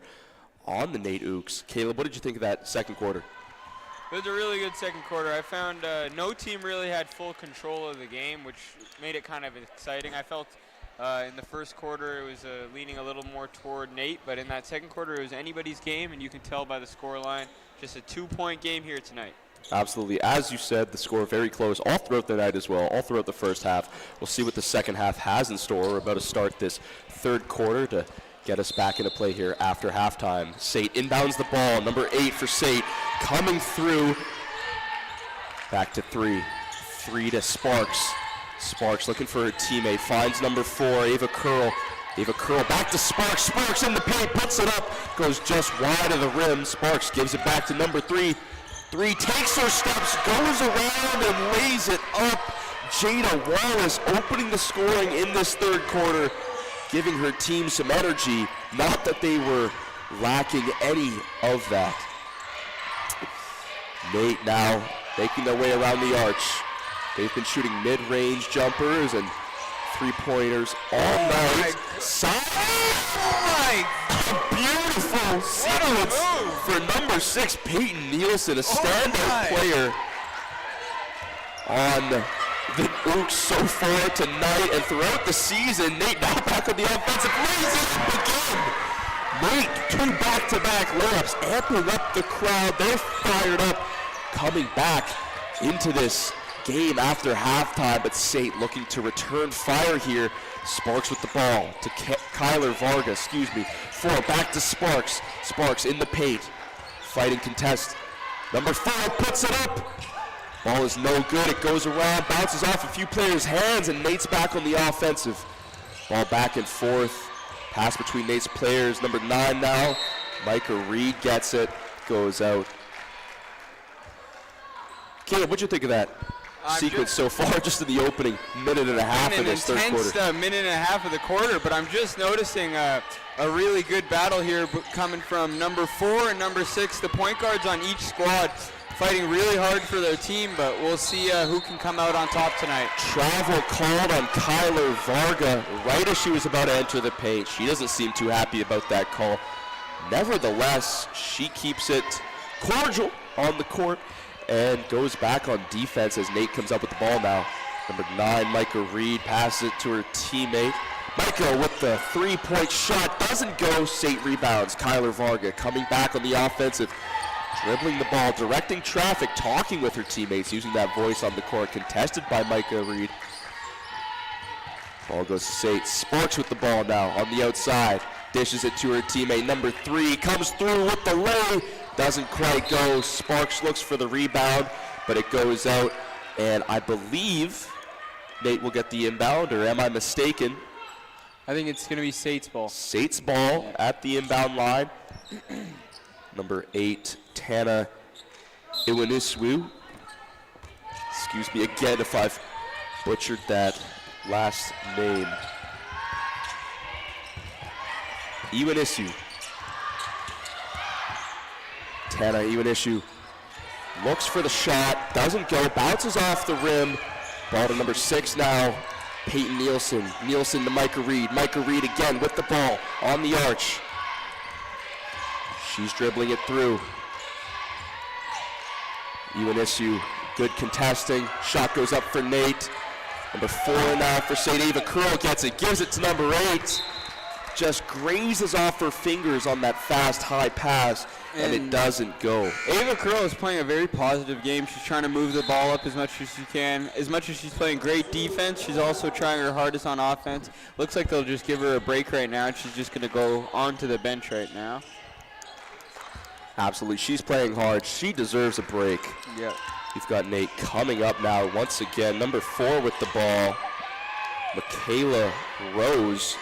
on the NAIT Ooks. Caleb, what did you think of that second quarter? It was a really good second quarter. I found no team really had full control of the game, which made it kind of exciting. I felt in the first quarter it was leaning a little more toward NAIT, but in that second quarter it was anybody's game, and you can tell by the scoreline, just a 2-point game here tonight. Absolutely. As you said, the score very close all throughout the night as well, all throughout the first half. We'll see what the second half has in store. We're about to start this third quarter to get us back into play here after halftime. SAIT inbounds the ball. Number 8 for SAIT coming through. Back to 3. 3 to Sparks. Sparks looking for her teammate. Finds number 4, Ava Curl. Ava Curl back to Sparks. Sparks in the paint, puts it up. Goes just wide of the rim. Sparks gives it back to number 3. 3 takes her steps, goes around and lays it up. Jada Wallace opening the scoring in this third quarter, giving her team some energy. Not that they were lacking any of that. NAIT now making their way around the arch. They've been shooting mid-range jumpers and three-pointers all night. Beautiful sequence for number 6, Peyton Nielsen, a standout player on the Ooks so far tonight and throughout the season. NAIT now back on the offensive lays it again. NAIT 2 back-to-back layups, amping up the crowd. They're fired up, coming back into this game after halftime, but SAIT looking to return fire here. Sparks with the ball to Kyler Varga, 4 back to Sparks. Sparks in the paint, fighting contest. Number 5 puts it up. Ball is no good, it goes around, bounces off a few players' hands, and NAIT's back on the offensive. Ball back and forth, pass between NAIT's players. Number 9 now, Micah Reed gets it, goes out. Caleb, what'd you think of that sequence so far, just in the opening minute and a half of this third quarter? Minute and a half of the quarter, but I'm just noticing a really good battle here coming from number 4 and number 6, the point guards on each squad, fighting really hard for their team, but we'll see who can come out on top tonight. Travel called on Kyler Varga right as she was about to enter the paint. She doesn't seem too happy about that call. Nevertheless, she keeps it cordial on the court and goes back on defense as NAIT comes up with the ball now. Number 9, Micah Reed, passes it to her teammate. Micah with the 3-point shot, doesn't go. SAIT rebounds. Kyler Varga coming back on the offensive, dribbling the ball, directing traffic, talking with her teammates, using that voice on the court, contested by Micah Reed. Ball goes to SAIT. Sparks with the ball now on the outside, dishes it to her teammate. Number 3 comes through with the lay. Doesn't quite go. Sparks looks for the rebound, but it goes out, and I believe NAIT will get the inbound, or am I mistaken? I think it's going to be SAIT's ball. SAIT's ball at the inbound line. Number 8, Tana Iwaniswu. Excuse me again if I've butchered that last name. Iwaniswu. Tana Iwaniswu looks for the shot, doesn't go, bounces off the rim. Ball to number 6 now, Peyton Nielsen. Nielsen to Micah Reed. Micah Reed again with the ball on the arch. She's dribbling it through. Iwaniswu, good contesting. Shot goes up for NAIT. Number 4 now for SAIT. Ava Curl gets it, gives it to number 8. Just grazes off her fingers on that fast, high pass, and it doesn't go. Ava Curl is playing a very positive game. She's trying to move the ball up as much as she can. As much as she's playing great defense, she's also trying her hardest on offense. Looks like they'll just give her a break right now, and she's just going to go onto the bench right now. Absolutely. She's playing hard. She deserves a break. Yep. We've got NAIT coming up now once again. Number 4 with the ball, Michaela Rose.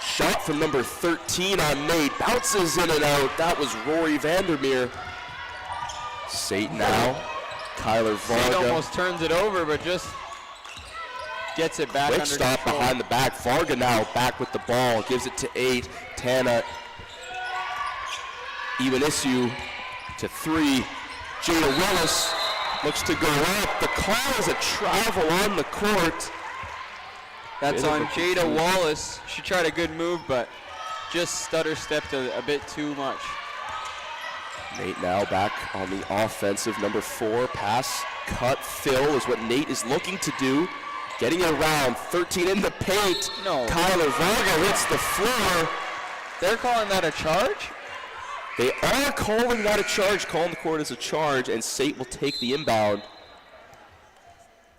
Shot from number 13 on NAIT. Bounces in and out. That was Rory Vandermeer. SAIT now. Kyler Varga. SAIT almost turns it over, but just gets it back Quick under stop control. behind the back. Varga now back with the ball. Gives it to 8. Tana. Iwanissu to 3. Jada Willis looks to go up. The call is a travel on the court. That's on Jada Wallace. She tried a good move, but just stutter stepped a bit too much. Nate now back on the offensive. Number 4, pass, cut, fill is what Nate is looking to do. Getting it around, 13 in the paint. No. Kyler Varga hits the floor. They're calling that a charge? They are calling that a charge, calling the court as a charge, and SAIT will take the inbound.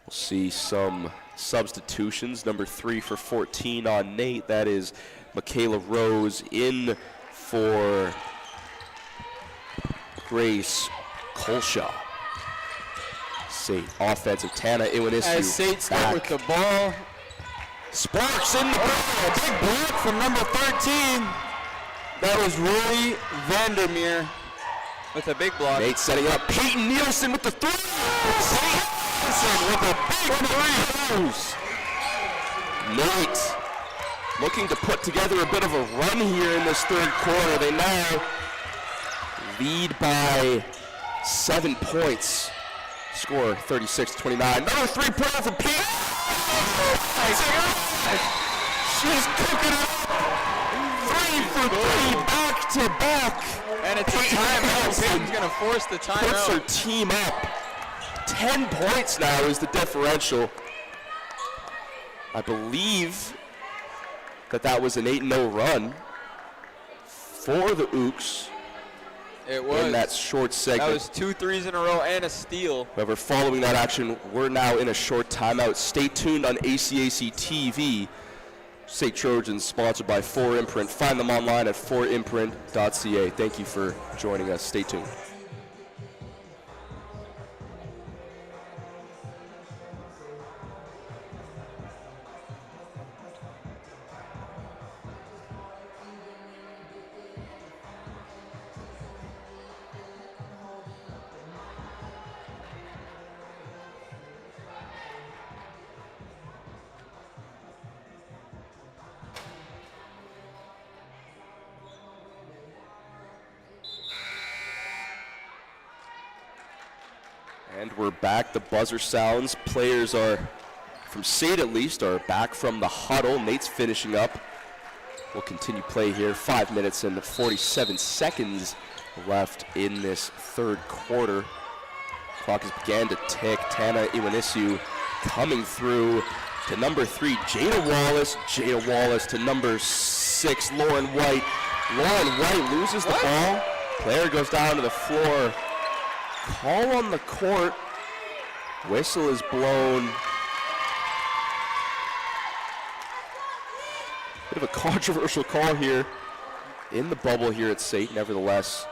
We'll see some substitutions. Number 3 for 14 on Nate. That is Michaela Rose in for Grace Kolshaw. SAIT offensive. Tana Iwanissu. As SAIT start with the ball. Sparks in the ball. Big block from number 13. That was Rory Vandermeer with a big block. Nate setting up. Peyton Nielsen with the 3. SAIT with a big 3. Nate looking to put together a bit of a run here in this third quarter. They now lead by 7 points. Score 36-29. Another 3-pointer for Pete. She's cooking it up. 3 for 3, back to back. And it's a timeout. Peyton's going to force the timeout. Puts her team up. 10 points now is the differential. I believe that was an 8-0 run for the Ooks. It was. In that short segment. That was 2 threes in a row and a steal. However, following that action, we're now in a short timeout. Stay tuned on ACAC TV. SAIT Trojans, sponsored by 4imprint. Find them online at 4imprint.ca. Thank you for joining us. Stay tuned. And we're back. The buzzer sounds. Players are, from SAIT at least, are back from the huddle. Nate's finishing up. We'll continue play here. 5 minutes and 47 seconds left in this third quarter. Clock has began to tick. Tana Iwanissu coming through to number 3, Jada Wallace. Jada Wallace to number 6, Lauren White. Lauren White loses the ball. Player goes down to the floor. Call on the court. Whistle is blown. Bit of a controversial call here in the bubble here at SAIT. Nevertheless,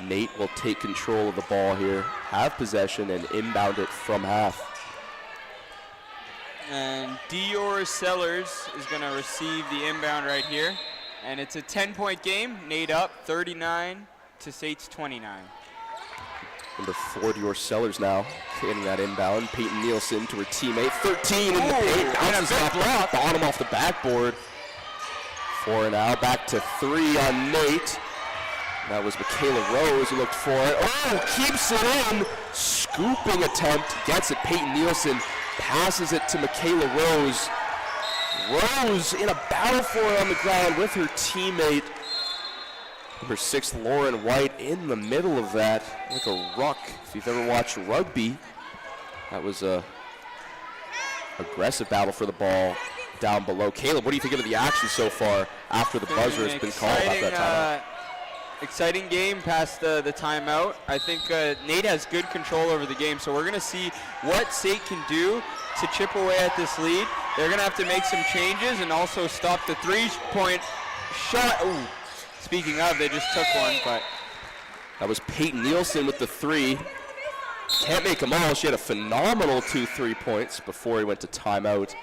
Nate will take control of the ball here, have possession, and inbound it from half. And Dior Sellers is going to receive the inbound right here. And it's a 10-point game. Nate up 39 to SAIT's 29. Number 4, Dior Sellers now getting that inbound. Peyton Nielsen to her teammate. 13 in the paint. Bounces off the bottom off the backboard. 4 now. Back to 3 on Nate. That was Michaela Rose who looked for it. Oh, keeps it in. Scooping attempt. Gets it. Peyton Nielsen passes it to Michaela Rose. Rose in a battle for it on the ground with her teammate. Number 6, Lauren White in the middle of that, like a ruck. If you've ever watched rugby, that was a aggressive battle for the ball down below. Caleb, what do you think of the action so far after the buzzer has been called after that timeout? Exciting game past the timeout. I think Nate has good control over the game, so we're going to see what SAIT can do to chip away at this lead. They're going to have to make some changes and also stop the 3-point shot. Ooh. Speaking of, they just took one, but. That was Peyton Nielsen with the 3. Can't make them all. She had a phenomenal 2 3-points before he went to timeout.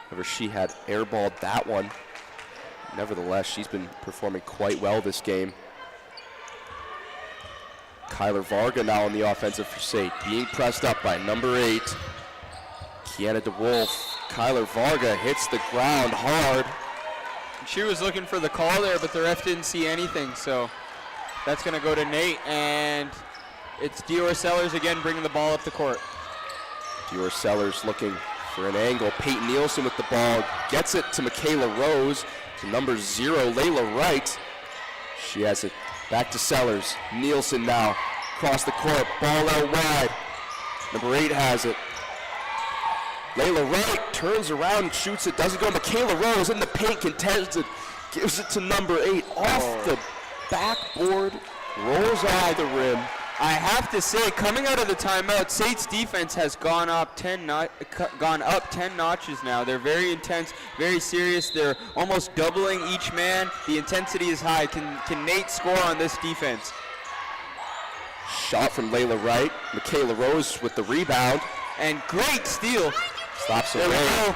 However, she had airballed that one. Nevertheless, she's been performing quite well this game. Kyler Varga now on the offensive for SAIT, being pressed up by number 8, Kiana DeWolf. Kyler Varga hits the ground hard. She was looking for the call there, but the ref didn't see anything, so that's going to go to Nate, and it's Dior Sellers again bringing the ball up the court. Dior Sellers looking for an angle. Peyton Nielsen with the ball, gets it to Michaela Rose, to number 0, Layla Wright. She has it back to Sellers. Nielsen now across the court, ball out wide. Number 8 has it. Layla Wright turns around and shoots it, doesn't go. Michaela Rose in the paint, contested, gives it to number 8 off the backboard, rolls off the rim. I have to say, coming out of the timeout, SAIT's defense has gone up 10 notches now. They're very intense, very serious. They're almost doubling each man. The intensity is high. Can Nate score on this defense? Shot from Layla Wright. Michaela Rose with the rebound. And great steal. Stops There away.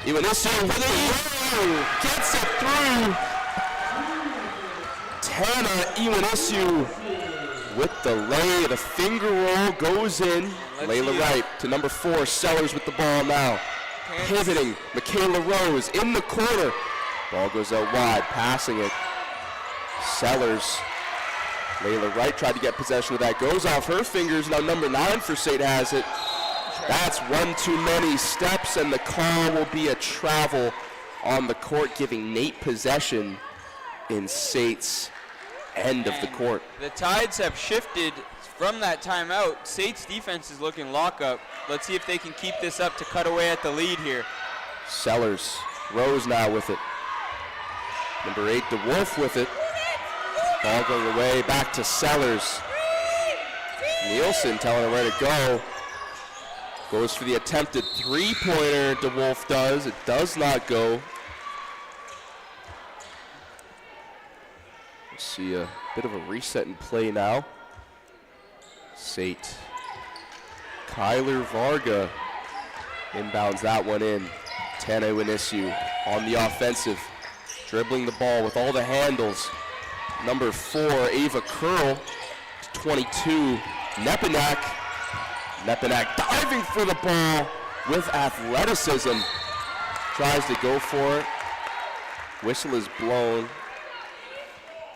we go. Iwanisu gets it through. Tana Iwanisu with the lay. The finger roll goes in. Layla Wright to number 4. Sellers with the ball now. Pivoting. Michaela Rose in the corner. Ball goes out wide. Passing it. Sellers. Layla Wright tried to get possession of that. Goes off her fingers. Now number 9 for SAIT has it. That's one too many steps, and the call will be a travel on the court, giving Nate possession in SAIT's end of the court. The tides have shifted from that timeout. SAIT's defense is looking lock up. Let's see if they can keep this up to cut away at the lead here. Sellers, Rose now with it. Number 8, DeWolf with it. Ball going away, back to Sellers. Nielsen telling her where to go. Goes for the attempted three-pointer, DeWolf does. It does not go. We'll see a bit of a reset in play now. SAIT. Kyler Varga inbounds that one in. Tana Iwanisu on the offensive. Dribbling the ball with all the handles. Number 4, Ava Curl, to 22, Nepanak. Nepanak diving for the ball with athleticism. Tries to go for it. Whistle is blown.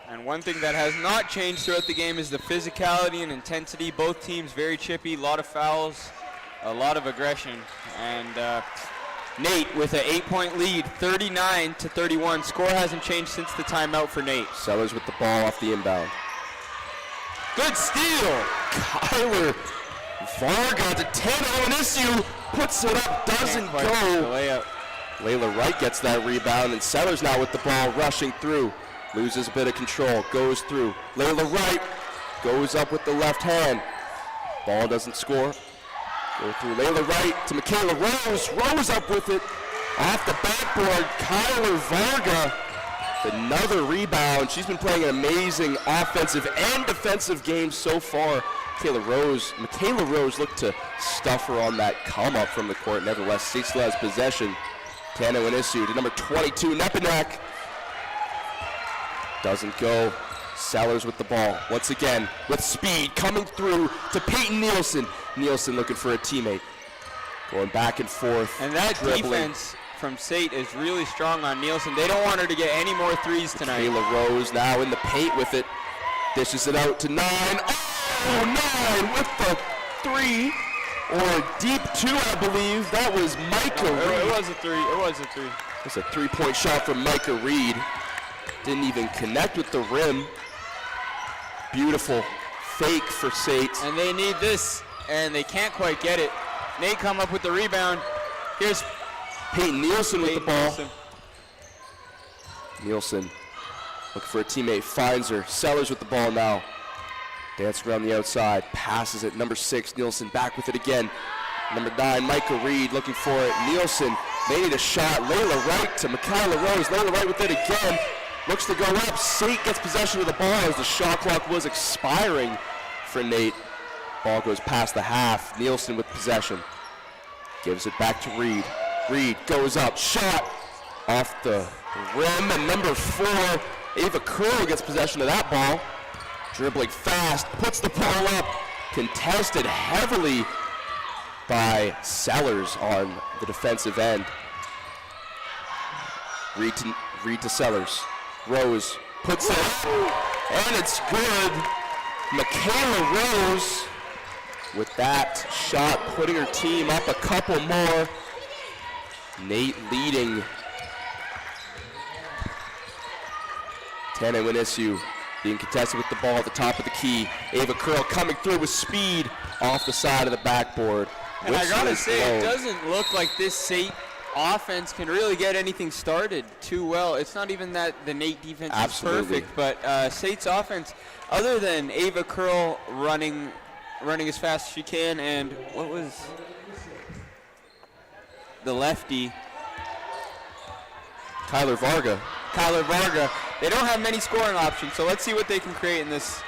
And one thing that has not changed throughout the game is the physicality and intensity. Both teams very chippy, a lot of fouls, a lot of aggression. And Nate with an 8-point lead, 39-31. Score hasn't changed since the timeout for Nate. Sellers with the ball off the inbound. Good steal. Kyler Varga to Tana Iwanisu, puts it up, doesn't Can't quite go. the layup. Layla Wright gets that rebound, and Sellers now with the ball, rushing through. Loses a bit of control, goes through. Layla Wright goes up with the left hand. Ball doesn't score. Go through Layla Wright to Michaela Rose. Rose up with it. Off the backboard, Kyler Varga. Another rebound. She's been playing an amazing offensive and defensive game so far. Michaela Rose looked to stuff her on that come up from the court. Nevertheless, SAIT still has possession. Tana Iwanisu to number 22, Nepanak. Doesn't go. Sellers with the ball. Once again, with speed, coming through to Peyton Nielsen. Nielsen looking for a teammate. Going back and forth. And that dribbling. defense from SAIT is really strong on Nielsen. They don't want her to get any more threes tonight. Michaela Rose now in the paint with it. Dishes it out to 9. Oh, 9 with the 3. Or a deep 2, I believe. That was Micah Reed. It was a 3. It was a 3. It's a 3-point shot from Micah Reed. Didn't even connect with the rim. Beautiful fake for SAIT. And they need this, and they can't quite get it. Nate come up with the rebound. Here's Peyton Nielsen with the ball. Nielsen. Nielsen looking for a teammate, finds her. Sellers with the ball now. Dance around the outside, passes it. Number 6, Nielsen back with it again. Number 9, Micah Reed looking for it. Nielsen, they need a shot. Layla Wright to Michaela Rose. Layla Wright with it again. Looks to go up. SAIT gets possession of the ball as the shot clock was expiring for Nate. Ball goes past the half. Nielsen with possession. Gives it back to Reed. Reed goes up. Shot off the rim. And number 4, Ava Curl gets possession of that ball. Dribbling fast. Puts the ball up. Contested heavily by Sellers on the defensive end. Reed to Sellers. Rose puts it up, and it's good. Michaela Rose with that shot, putting her team up a couple more. NAIT leading. Tana Winissue being contested with the ball at the top of the key. Ava Curl coming through with speed off the side of the backboard. And I gotta say, it doesn't look like this SAIT offense can really get anything started too well. It's not even that the NAIT defense is perfect, but SAIT's offense, other than Ava Curl running as fast as she can, and what was the lefty? Kyler Varga. They don't have many scoring options, so let's see what they can create in this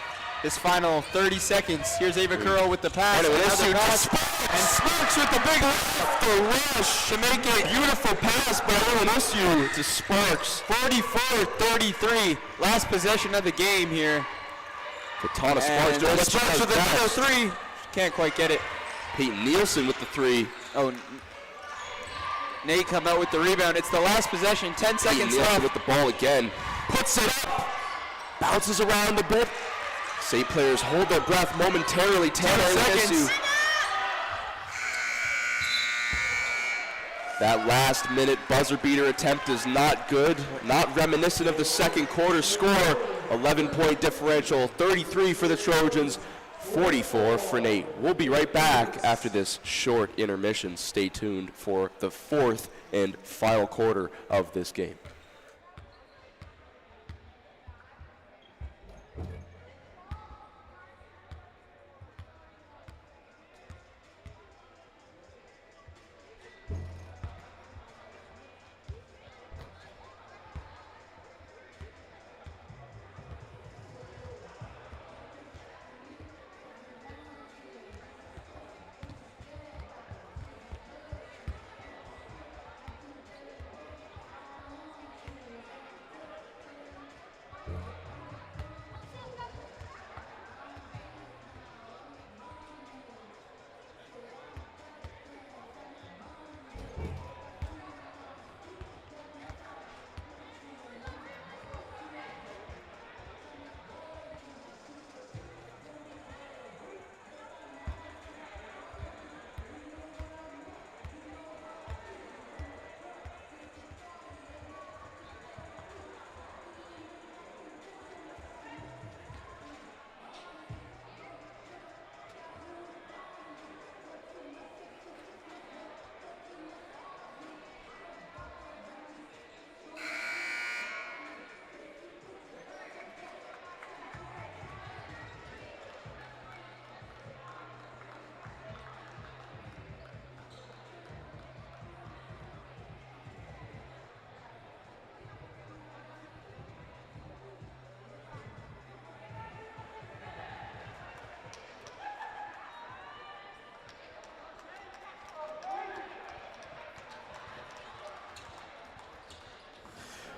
final 30 seconds. Here's Ava Curl with the pass. And Sparks with the big left rush to make it. Beautiful pass by Winissue to Sparks. 44-33. Last possession of the game here. Katana Sparks doing what Sparks with another three. Can't quite get it. Peyton Nielsen with the three. Oh, NAIT come out with the rebound. It's the last possession. 10 seconds left. With the ball again. Puts it up. Bounces around a bit. SAIT players hold their breath momentarily. 10 seconds. That last minute buzzer beater attempt is not good. Not reminiscent of the second quarter score. 11-point differential. 33 for the Trojans. 44 for NAIT. We'll be right back after this short intermission. Stay tuned for the fourth and final quarter of this game.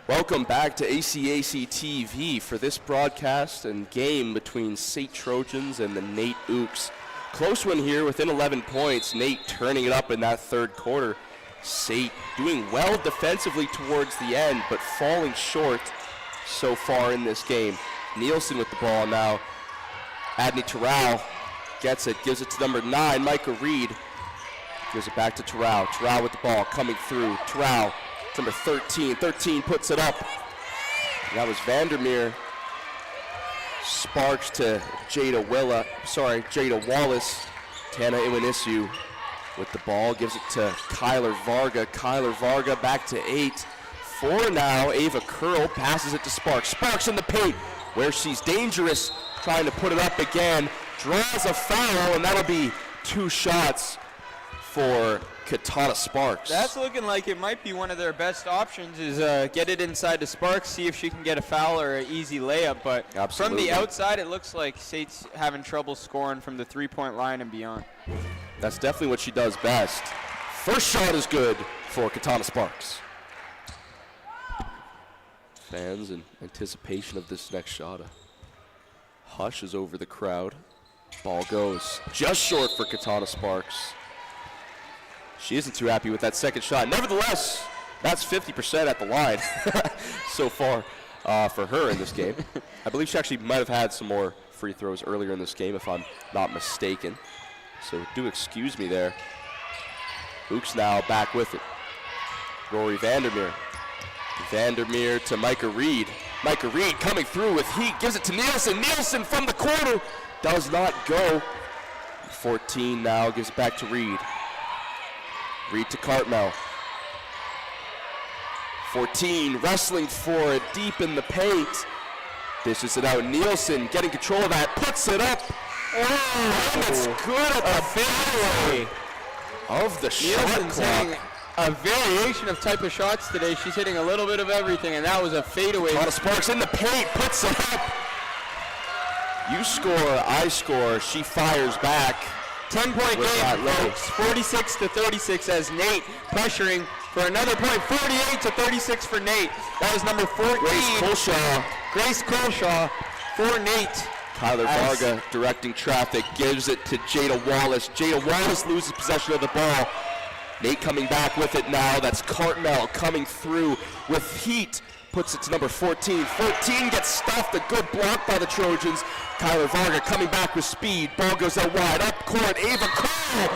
Welcome back to ACAC TV for this broadcast and game between SAIT Trojans and the NAIT Ooks. Close one here within 11 points. NAIT turning it up in that third quarter. SAIT doing well defensively towards the end, but falling short so far in this game. Nielsen with the ball now. Adney Terrell gets it, gives it to number 9, Micah Reed. Gives it back to Terrell. Terrell with the ball coming through. Terrell, number 13. 13 puts it up. That was Vandermeer. Sparks to Jada Wallace. Tana Iwanissue with the ball, gives it to Kyler Varga. Kyler Varga back to 8. 4 now, Ava Curl passes it to Sparks. Sparks in the paint, where she's dangerous, trying to put it up again. Draws a foul, and that'll be 2 shots for Katana Sparks. That's looking like it might be one of their best options, is get it inside to Sparks, see if she can get a foul or an easy layup. But From the outside, it looks like SAIT's having trouble scoring from the three-point line and beyond. That's definitely what she does best. First shot is good for Katana Sparks. Fans in anticipation of this next shot. A hush is over the crowd. Ball goes just short for Katana Sparks. She isn't too happy with that second shot. Nevertheless, that's 50% at the line so far for her in this game. I believe she actually might have had some more free throws earlier in this game, if I'm not mistaken. So do excuse me there. Ooks now back with it. Rory Vandermeer. Vandermeer to Micah Reed. Micah Reed coming through with heat, gives it to Nielsen. Nielsen from the corner, does not go. 14 now, gives it back to Reed. Reed to Cartmel. 14, wrestling for it deep in the paint. Dishes it out. Nielsen getting control of that, puts it up. Oh, and it's good at the fadeaway of the shot clock. A variation of type of shots today. She's hitting a little bit of everything, and that was a fadeaway. Connor Sparks in the paint, puts it up. You score, I score. She fires back. 10-point game, folks. 46-36 as NAIT pressuring for another point. 48-36 for NAIT. That was number 14. Grace Colshaw for NAIT. Kyler Varga directing traffic, gives it to Jada Wallace. Jada Wallace loses possession of the ball. NAIT coming back with it now. That's Cartmel coming through with heat. Puts it to number 14. 14 gets stuffed. A good block by the Trojans. Kyler Varga coming back with speed. Ball goes out wide. Up court. Ava Curl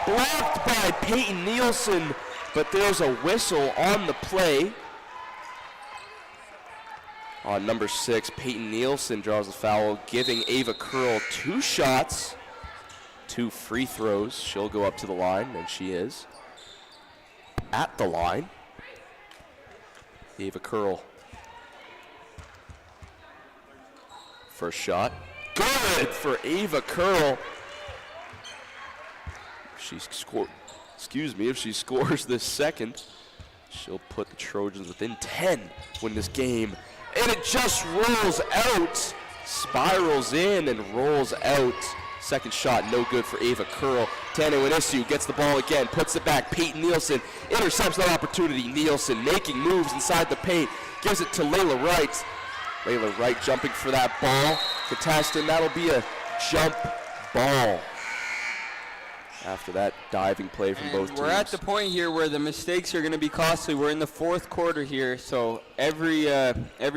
blocked by Peyton Nielsen. But there's a whistle on the play. On number 6, Peyton Nielsen draws the foul, giving Ava Curl 2 shots, 2 free throws. She'll go up to the line, and she is at the line. Ava Curl. First shot. Good for Ava Curl. If she scores this second, she'll put the Trojans within 10 win this game. And it just rolls out, spirals in and rolls out. Second shot, no good for Ava Curl. Tana Winisu gets the ball again, puts it back. Peyton Nielsen intercepts that opportunity. Nielsen making moves inside the paint, gives it to Layla Wright. Layla Wright jumping for that ball. Contested, that'll be a jump ball. After that diving play from both teams. We're at the point here where the mistakes are going to be costly. We're in the fourth quarter here, so every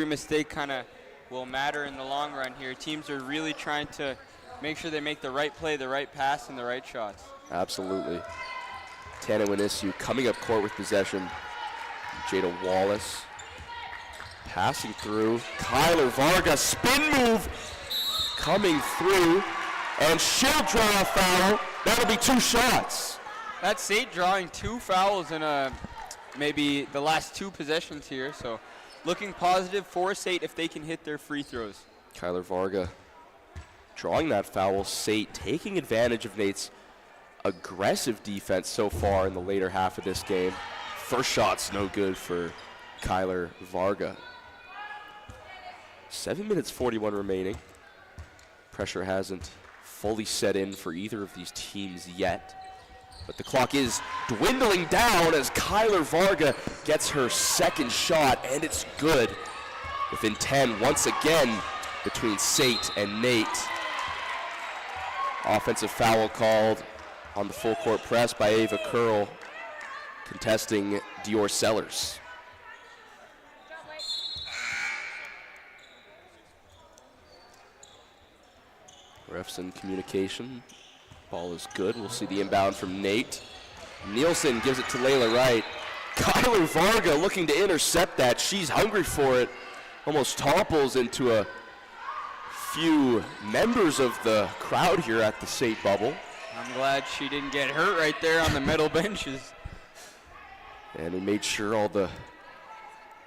mistake kind of will matter in the long run here. Teams are really trying to make sure they make the right play, the right pass, and the right shots. Absolutely. Tana Winisu coming up court with possession. Jada Wallace passing through. Kyler Varga, spin move coming through, and she'll draw a foul. That'll be 2 shots. That's SAIT drawing 2 fouls in maybe the last 2 possessions here, so looking positive for SAIT if they can hit their free throws. Kyler Varga drawing that foul. SAIT taking advantage of NAIT's aggressive defense so far in the later half of this game. First shot's no good for Kyler Varga. 7 minutes 41 remaining. Pressure hasn't fully set in for either of these teams yet, but the clock is dwindling down as Kyler Varga gets her second shot, and it's good. Within 10 once again between SAIT and NAIT. Offensive foul called on the full court press by Ava Curl, contesting Dior Sellers. Refs in communication. Ball is good. We'll see the inbound from NAIT. Nielsen gives it to Layla Wright. Kyler Varga looking to intercept that. She's hungry for it. Almost topples into a few members of the crowd here at the SAIT bubble. I'm glad she didn't get hurt right there on the middle benches. And we made sure all the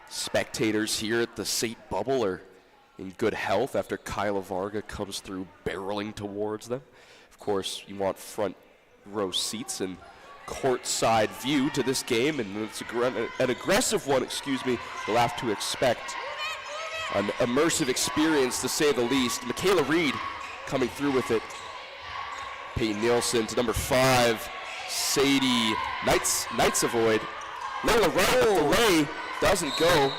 spectators here at the SAIT bubble are in good health after Kyler Varga comes through barreling towards them. Of course, you want front row seats and courtside view to this game, and it's an aggressive one, you'll have to expect an immersive experience to say the least. Michaela Reed coming through with it. Peyton Nielsen to number 5, Sadie Knights avoid. Layla Wright with the lay, doesn't go.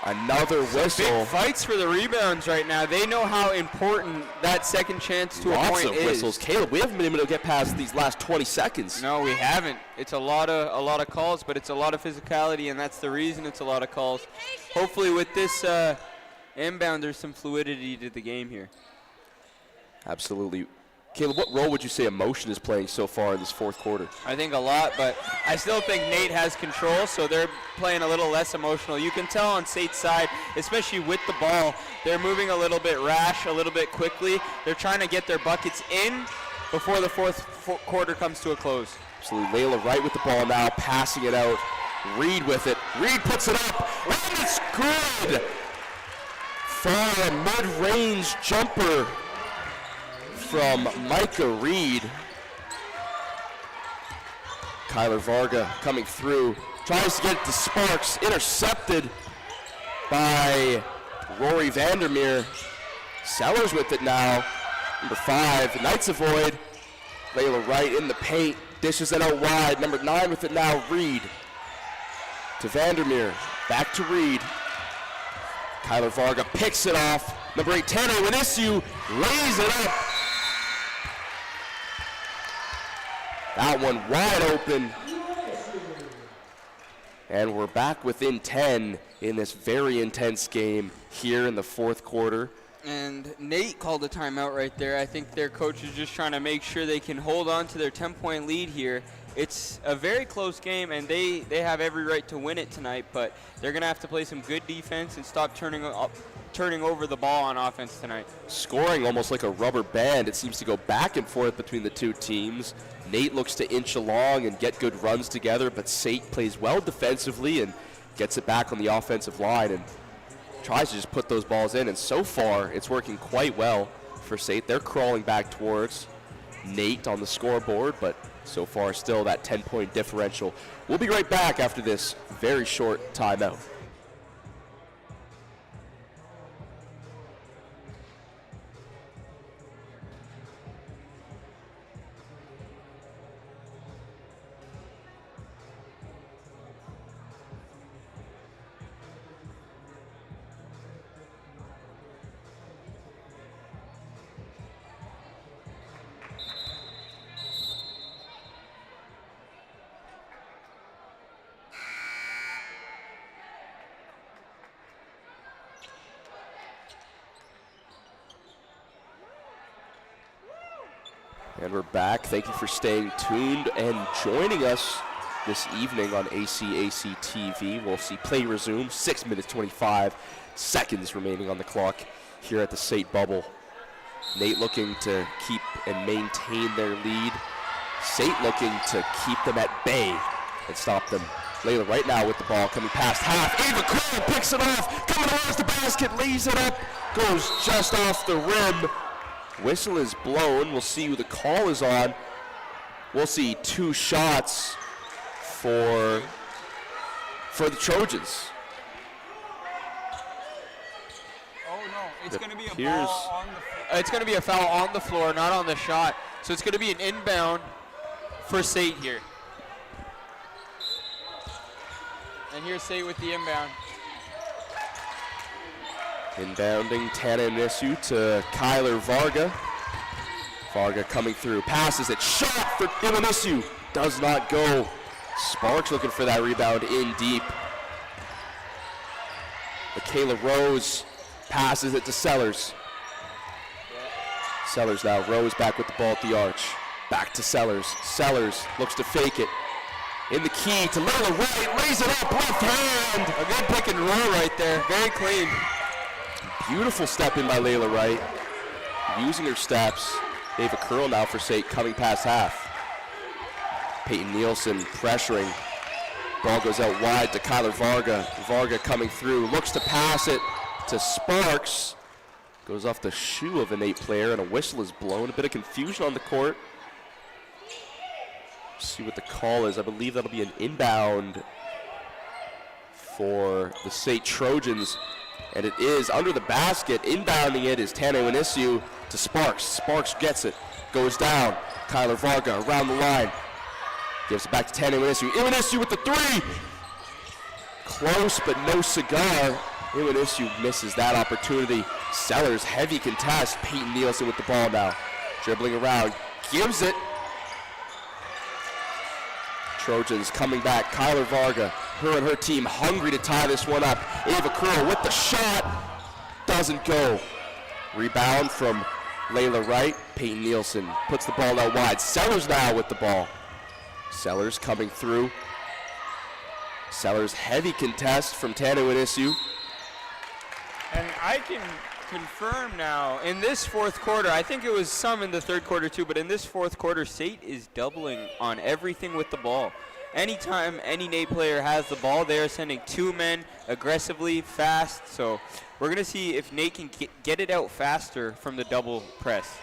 Another whistle. Big fights for the rebounds right now. They know how important that second chance to a point is. Lots of whistles. Caleb, we haven't been able to get past these last 20 seconds. No, we haven't. It's a lot of calls, but it's a lot of physicality, and that's the reason it's a lot of calls. Hopefully with this inbound, there's some fluidity to the game here. Absolutely. Caleb, what role would you say emotion is playing so far in this fourth quarter? I think a lot, but I still think NAIT has control, so they're playing a little less emotional. You can tell on SAIT's side, especially with the ball, they're moving a little bit rash, a little bit quickly. They're trying to get their buckets in before the fourth quarter comes to a close. Absolutely. Layla Wright with the ball now, passing it out. Reed with it. Reed puts it up, and it's good for a mid-range jumper from Micah Reed. Kyler Varga coming through, tries to get it to Sparks, intercepted by Rory Vandermeer. Sellers with it now, number 5, Knights avoid. Layla Wright in the paint, dishes it out wide. Number 9 with it now, Reed. To Vandermeer, back to Reed. Kyler Varga picks it off. Number 8, Tanner Winissu lays it up. That one wide open. And we're back within 10 in this very intense game here in the fourth quarter. And NAIT called a timeout right there. I think their coach is just trying to make sure they can hold on to their 10-point lead here. It's a very close game, and they have every right to win it tonight, but they're going to have to play some good defense and stop turning over the ball on offense tonight. Scoring almost like a rubber band. It seems to go back and forth between the two teams. NAIT looks to inch along and get good runs together, but SAIT plays well defensively and gets it back on the offensive line and tries to just put those balls in. And so far, it's working quite well for SAIT. They're crawling back towards NAIT on the scoreboard, but so far still that 10-point differential. We'll be right back after this very short timeout. And we're back. Thank you for staying tuned and joining us this evening on ACAC TV. We'll see play resume. 6 minutes, 25 seconds remaining on the clock here at the SAIT bubble. NAIT looking to keep and maintain their lead. SAIT looking to keep them at bay and stop them. Layla right now with the ball coming past half. Ava Cole picks it off, coming towards the basket, lays it up, goes just off the rim. Whistle is blown. We'll see who the call is on. We'll see 2 shots for the Trojans. Oh no, it's going to be a ball on the it's going to be a foul on the floor, not on the shot. So it's going to be an inbound for SAIT here. And here's SAIT with the inbound. Inbounding Tana Nisu to Kyler Varga. Varga coming through, passes it, shot for Nisu, does not go. Sparks looking for that rebound in deep. Michaela Rose passes it to Sellers. Sellers now, Rose back with the ball at the arch. Back to Sellers. Sellers looks to fake it. In the key to Layla Wright, lays it up, left hand. A good pick and roll right there, very clean. Beautiful step in by Layla Wright. Using her steps. They have a curl now for SAIT coming past half. Peyton Nielsen pressuring. Ball goes out wide to Kyler Varga. Varga coming through, looks to pass it to Sparks. Goes off the shoe of a NAIT player and a whistle is blown. A bit of confusion on the court. See what the call is. I believe that'll be an inbound for the SAIT Trojans. And it is under the basket. Inbounding it is Tana Winissu to Sparks. Sparks gets it, goes down. Kyler Varga around the line. Gives it back to Tana Winissu. Winissu with the 3. Close, but no cigar. Issue misses that opportunity. Sellers, heavy contest. Peyton Nielsen with the ball now. Dribbling around, gives it. Trojans coming back. Kyler Varga, her and her team hungry to tie this one up. Ava Curl with the shot. Doesn't go. Rebound from Layla Wright. Peyton Nielsen puts the ball out wide. Sellers now with the ball. Sellers coming through. Sellers heavy contest from Issue. And I can confirm now, in this fourth quarter, I think it was some in the third quarter too, but in this fourth quarter, SAIT is doubling on everything with the ball. Anytime any NAIT player has the ball, they are sending 2 men aggressively, fast. So we're going to see if NAIT can get it out faster from the double press.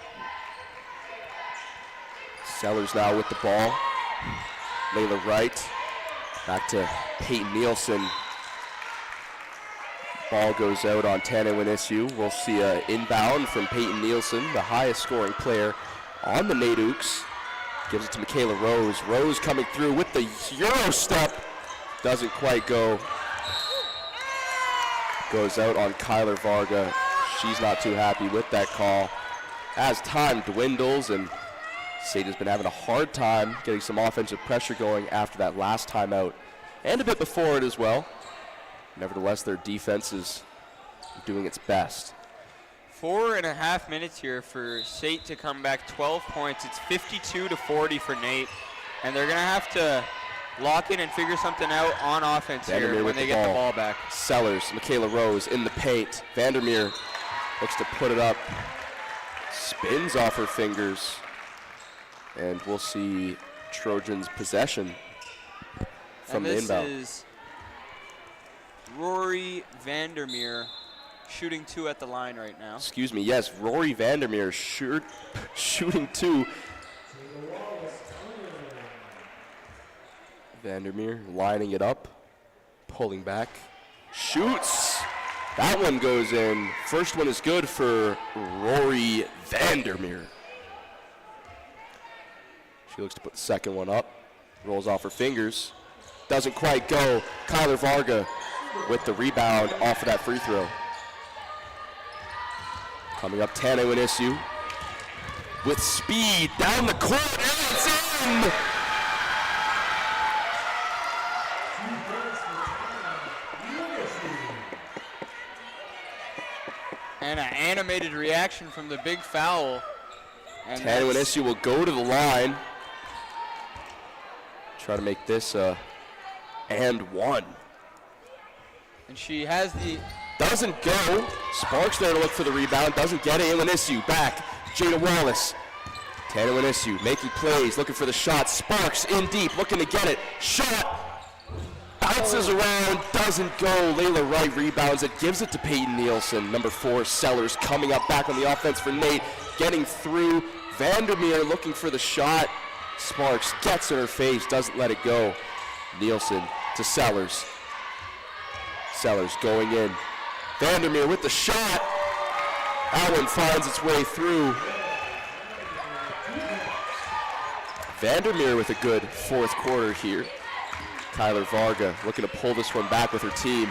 Sellers now with the ball. Layla Wright back to Peyton Nielsen. Ball goes out on Issue. We'll see an inbound from Peyton Nielsen, the highest scoring player on the NAIT Ooks. Gives it to Michaela Rose. Rose coming through with the Euro step. Doesn't quite go. Goes out on Kyler Varga. She's not too happy with that call. As time dwindles, and SAIT has been having a hard time getting some offensive pressure going after that last timeout, and a bit before it as well. Nevertheless, their defense is doing its best. 4.5 minutes here for SAIT to come back 12 points. It's 52-40 for NAIT, and they're going to have to lock in and figure something out on offense here when they get the ball back. Sellers, Michaela Rose in the paint. Vandermeer looks to put it up. Spins off her fingers, and we'll see Trojans possession from the inbound. This is Rory Vandermeer shooting 2 at the line right now. Excuse me, yes, Rory Vandermeer shooting 2. Vandermeer lining it up, pulling back, shoots. That one goes in. First one is good for Rory Vandermeer. She looks to put the second one up, rolls off her fingers, doesn't quite go. Kyler Varga with the rebound off of that free throw. Coming up, Issue with speed down the court, and it's in! And an animated reaction from the big foul. And Issue will go to the line. Try to make this and one. And she has the... Doesn't go. Sparks there to look for the rebound. Doesn't get it. Issue back. Jada Wallace. Issue making plays, looking for the shot. Sparks in deep, looking to get it. Shot. Bounces around. Doesn't go. Layla Wright rebounds it. Gives it to Peyton Nielsen. Number 4, Sellers coming up back on the offense for NAIT. Getting through. Vandermeer looking for the shot. Sparks gets in her face. Doesn't let it go. Nielsen to Sellers. Sellers going in. Vandermeer with the shot. That one finds its way through. Vandermeer with a good fourth quarter here. Kyler Varga looking to pull this one back with her team.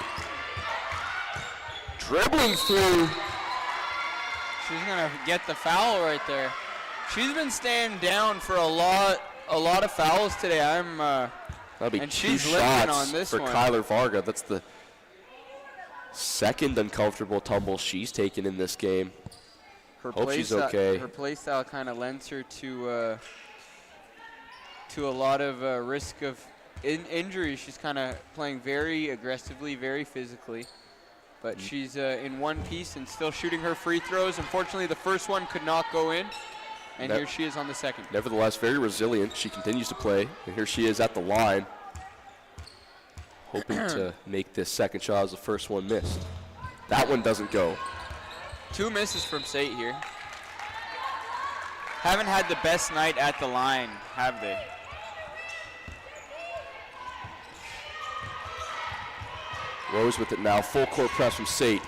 Dribbling through. She's gonna get the foul right there. She's been staying down for a lot of fouls today. That'll be and 2 she's lifting shots on this for one. Kyler Varga. That's the second uncomfortable tumble she's taken in this game. Hope she's okay. Her play style kind of lends her to a lot of risk of injury. She's kind of playing very aggressively, very physically. But she's in one piece and still shooting her free throws. Unfortunately, the first one could not go in. And here she is on the second. Nevertheless, very resilient. She continues to play. And here she is at the line, hoping to make this second shot as the first one missed. That one doesn't go. 2 misses from SAIT here. Haven't had the best night at the line, have they? Rose with it now. Full court press from SAIT.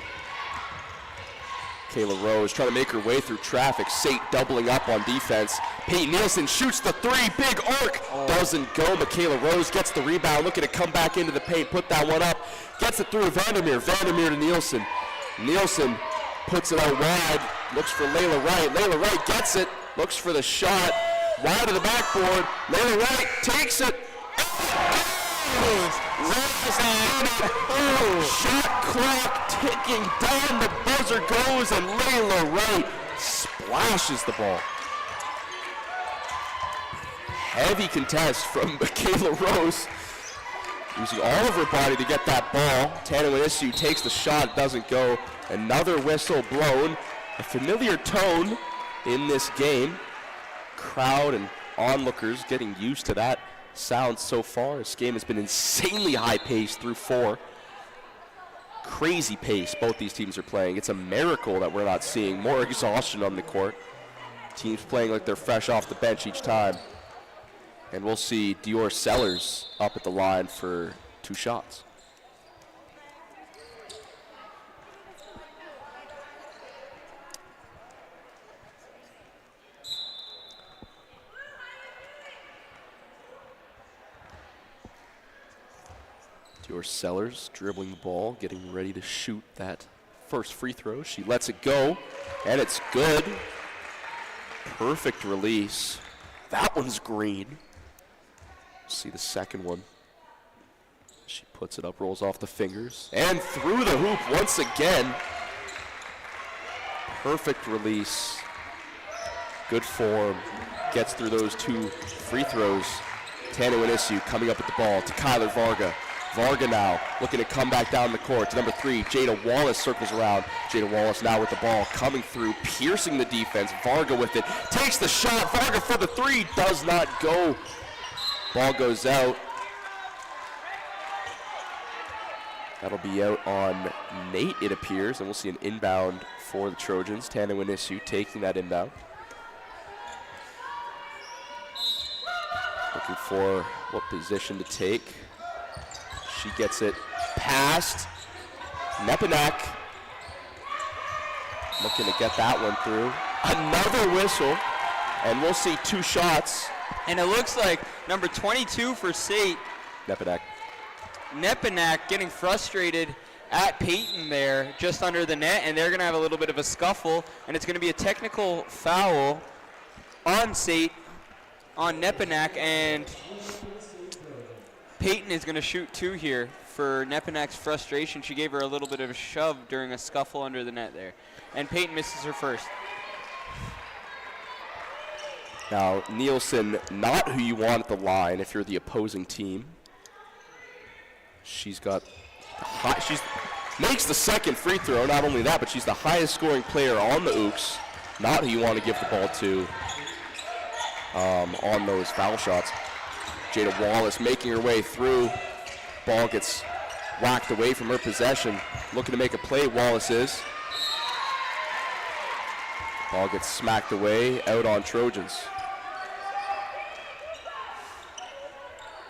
Kayla Rose trying to make her way through traffic. SAIT doubling up on defense. Peyton Nielsen shoots the three, big arc, doesn't go. Michaela Rose gets the rebound, looking to come back into the paint, put that one up, gets it through Vandermeer to Nielsen. Nielsen puts it out wide, looks for Layla Wright. Layla Wright gets it, looks for the shot, wide of the backboard. Layla Wright takes it. Shot clock ticking down, the buzzer goes, and Layla Wright splashes the ball. Heavy contest from Michaela Rose, using all of her body to get that ball. Tana Winisu takes the shot, doesn't go. Another whistle blown. A familiar tone in this game. Crowd and onlookers getting used to that sound so far. This game has been insanely high-paced through 4. Crazy pace both these teams are playing. It's a miracle that we're not seeing more exhaustion on the court. Teams playing like they're fresh off the bench each time. And we'll see Dior Sellers up at the line for 2 shots. Dior Sellers dribbling the ball, getting ready to shoot that first free throw. She lets it go, and it's good. Perfect release. That one's green. See the second one. She puts it up, rolls off the fingers, and through the hoop once again. Perfect release. Good form. Gets through those 2 free throws. Tana Winisu coming up with the ball to Kyler Varga. Varga now looking to come back down the court to number 3. Jada Wallace circles around. Jada Wallace now with the ball coming through, piercing the defense. Varga with it, takes the shot. Varga for the 3, does not go. Ball goes out. That'll be out on NAIT, it appears, and we'll see an inbound for the Trojans. Tana Winisu taking that inbound. Looking for what position to take. She gets it past Nepanak. Looking to get that one through. Another whistle, and we'll see 2 shots. And it looks like number 22 for SAIT, Nepanak getting frustrated at Peyton there, just under the net, and they're going to have a little bit of a scuffle, and it's going to be a technical foul on SAIT, on Nepanak, and Peyton is going to shoot 2 here for Nepanak's frustration. She gave her a little bit of a shove during a scuffle under the net there, and Peyton misses her first. Now, Nielsen, not who you want at the line if you're the opposing team. She's got makes the second free throw. Not only that, but she's the highest scoring player on the Ooks. Not who you want to give the ball to on those foul shots. Jada Wallace making her way through. Ball gets whacked away from her possession. Looking to make a play, Wallace is. Ball gets smacked away, out on Trojans.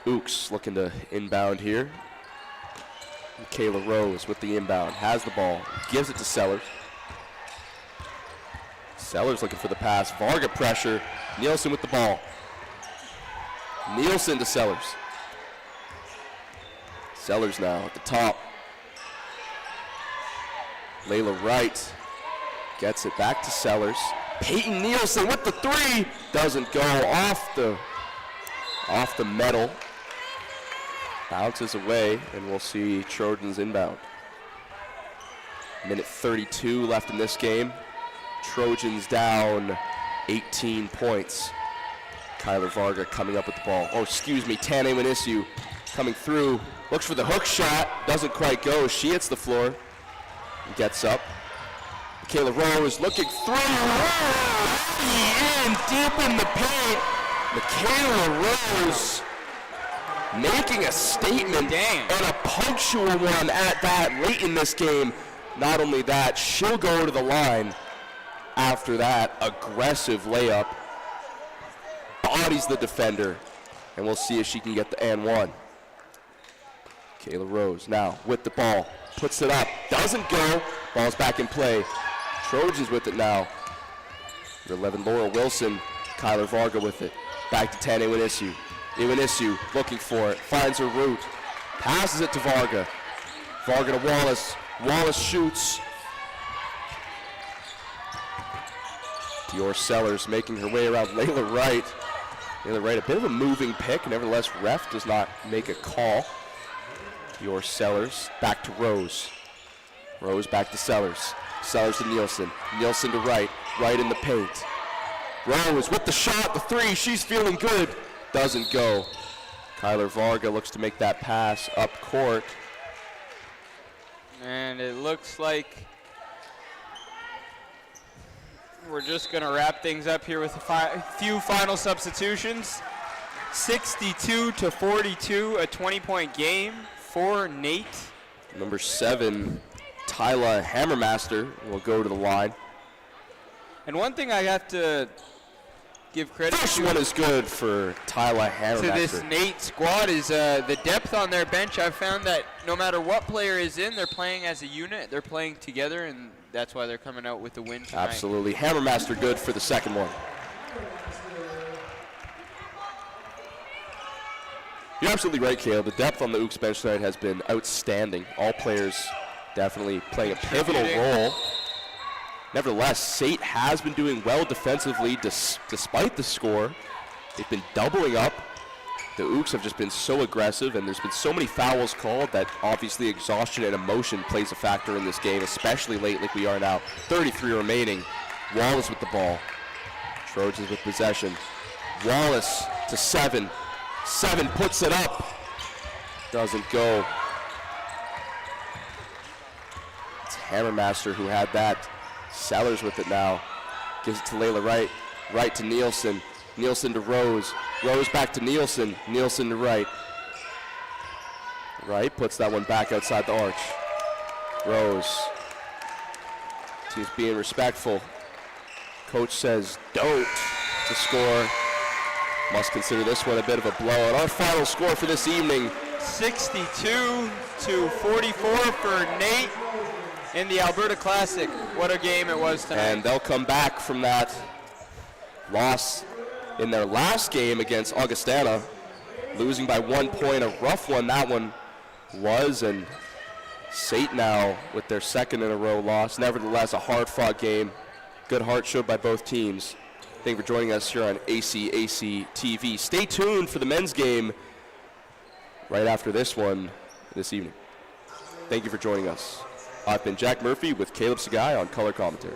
Ooks looking to inbound here. Michaela Rose with the inbound, has the ball, gives it to Sellers. Sellers looking for the pass, Varga pressure, Nielsen with the ball. Nielsen to Sellers. Sellers now at the top. Layla Wright gets it back to Sellers. Peyton Nielsen with the 3, doesn't go, off the metal. Bounces away, and we'll see Trojans inbound. Minute 32 left in this game. Trojans down 18 points. Kyler Varga coming up with the ball. Oh, excuse me, Tana Winisu coming through. Looks for the hook shot, doesn't quite go. She hits the floor and gets up. Michaela Rose looking through. In, deep in the paint. Michaela Rose making a statement, and a punctual one at that late in this game. Not only that, she'll go to the line after that aggressive layup. Bodies the defender, and we'll see if she can get the and one. Kayla Rose now with the ball, puts it up, doesn't go, ball's back in play. Trojans with it now. Number 11, Laura Wilson, Kyler Varga with it. Back to 10, Iwanisu. Iwanisu looking for it, finds her route, passes it to Varga. Varga to Wallace. Wallace shoots. Dior Sellers making her way around Layla Wright. Layla Wright, a bit of a moving pick, nevertheless, ref does not make a call. Dior Sellers back to Rose. Rose back to Sellers. Sellers to Nielsen. Nielsen to Wright. Wright in the paint. Rose with the shot, the three, she's feeling good. Doesn't go. Kyler Varga looks to make that pass up court. And it looks like we're just going to wrap things up here with a few final substitutions. 62-42, a 20-point game for NAIT. Number 7, Tyla Hammermaster will go to the line. And one thing I have to give credit First one is good for Tyla Hammermaster. to this NAIT squad is the depth on their bench. I've found that no matter what player is in, they're playing as a unit. They're playing together, and that's why they're coming out with the win tonight. Absolutely. Hammermaster good for the second one. You're absolutely right, Caleb. The depth on the Ooks bench tonight has been outstanding. All players definitely playing a pivotal role. Nevertheless, SAIT has been doing well defensively despite the score. They've been doubling up. The Ooks have just been so aggressive, and there's been so many fouls called that obviously exhaustion and emotion plays a factor in this game, especially late like we are now. 33 remaining. Wallace with the ball. Trojans with possession. Wallace to 7. 7 puts it up. Doesn't go. It's Hammermaster who had that. Sellers with it now. Gives it to Layla Wright. Wright to Nielsen. Nielsen to Rose. Rose back to Nielsen. Nielsen to Wright. Wright puts that one back outside the arch. Rose. Team's being respectful. Coach says don't to score. Must consider this one a bit of a blowout. Our final score for this evening. 62-44 for NAIT in the Alberta Classic. What a game it was tonight. And they'll come back from that loss in their last game against Augustana, losing by 1 point. A rough one that one was, and SAIT now with their second in a row loss. Nevertheless, a hard-fought game. Good heart showed by both teams. Thank you for joining us here on ACAC TV. Stay tuned for the men's game right after this one this evening. Thank you for joining us. I've been Jack Murphy with Caleb Sagai on Color Commentary.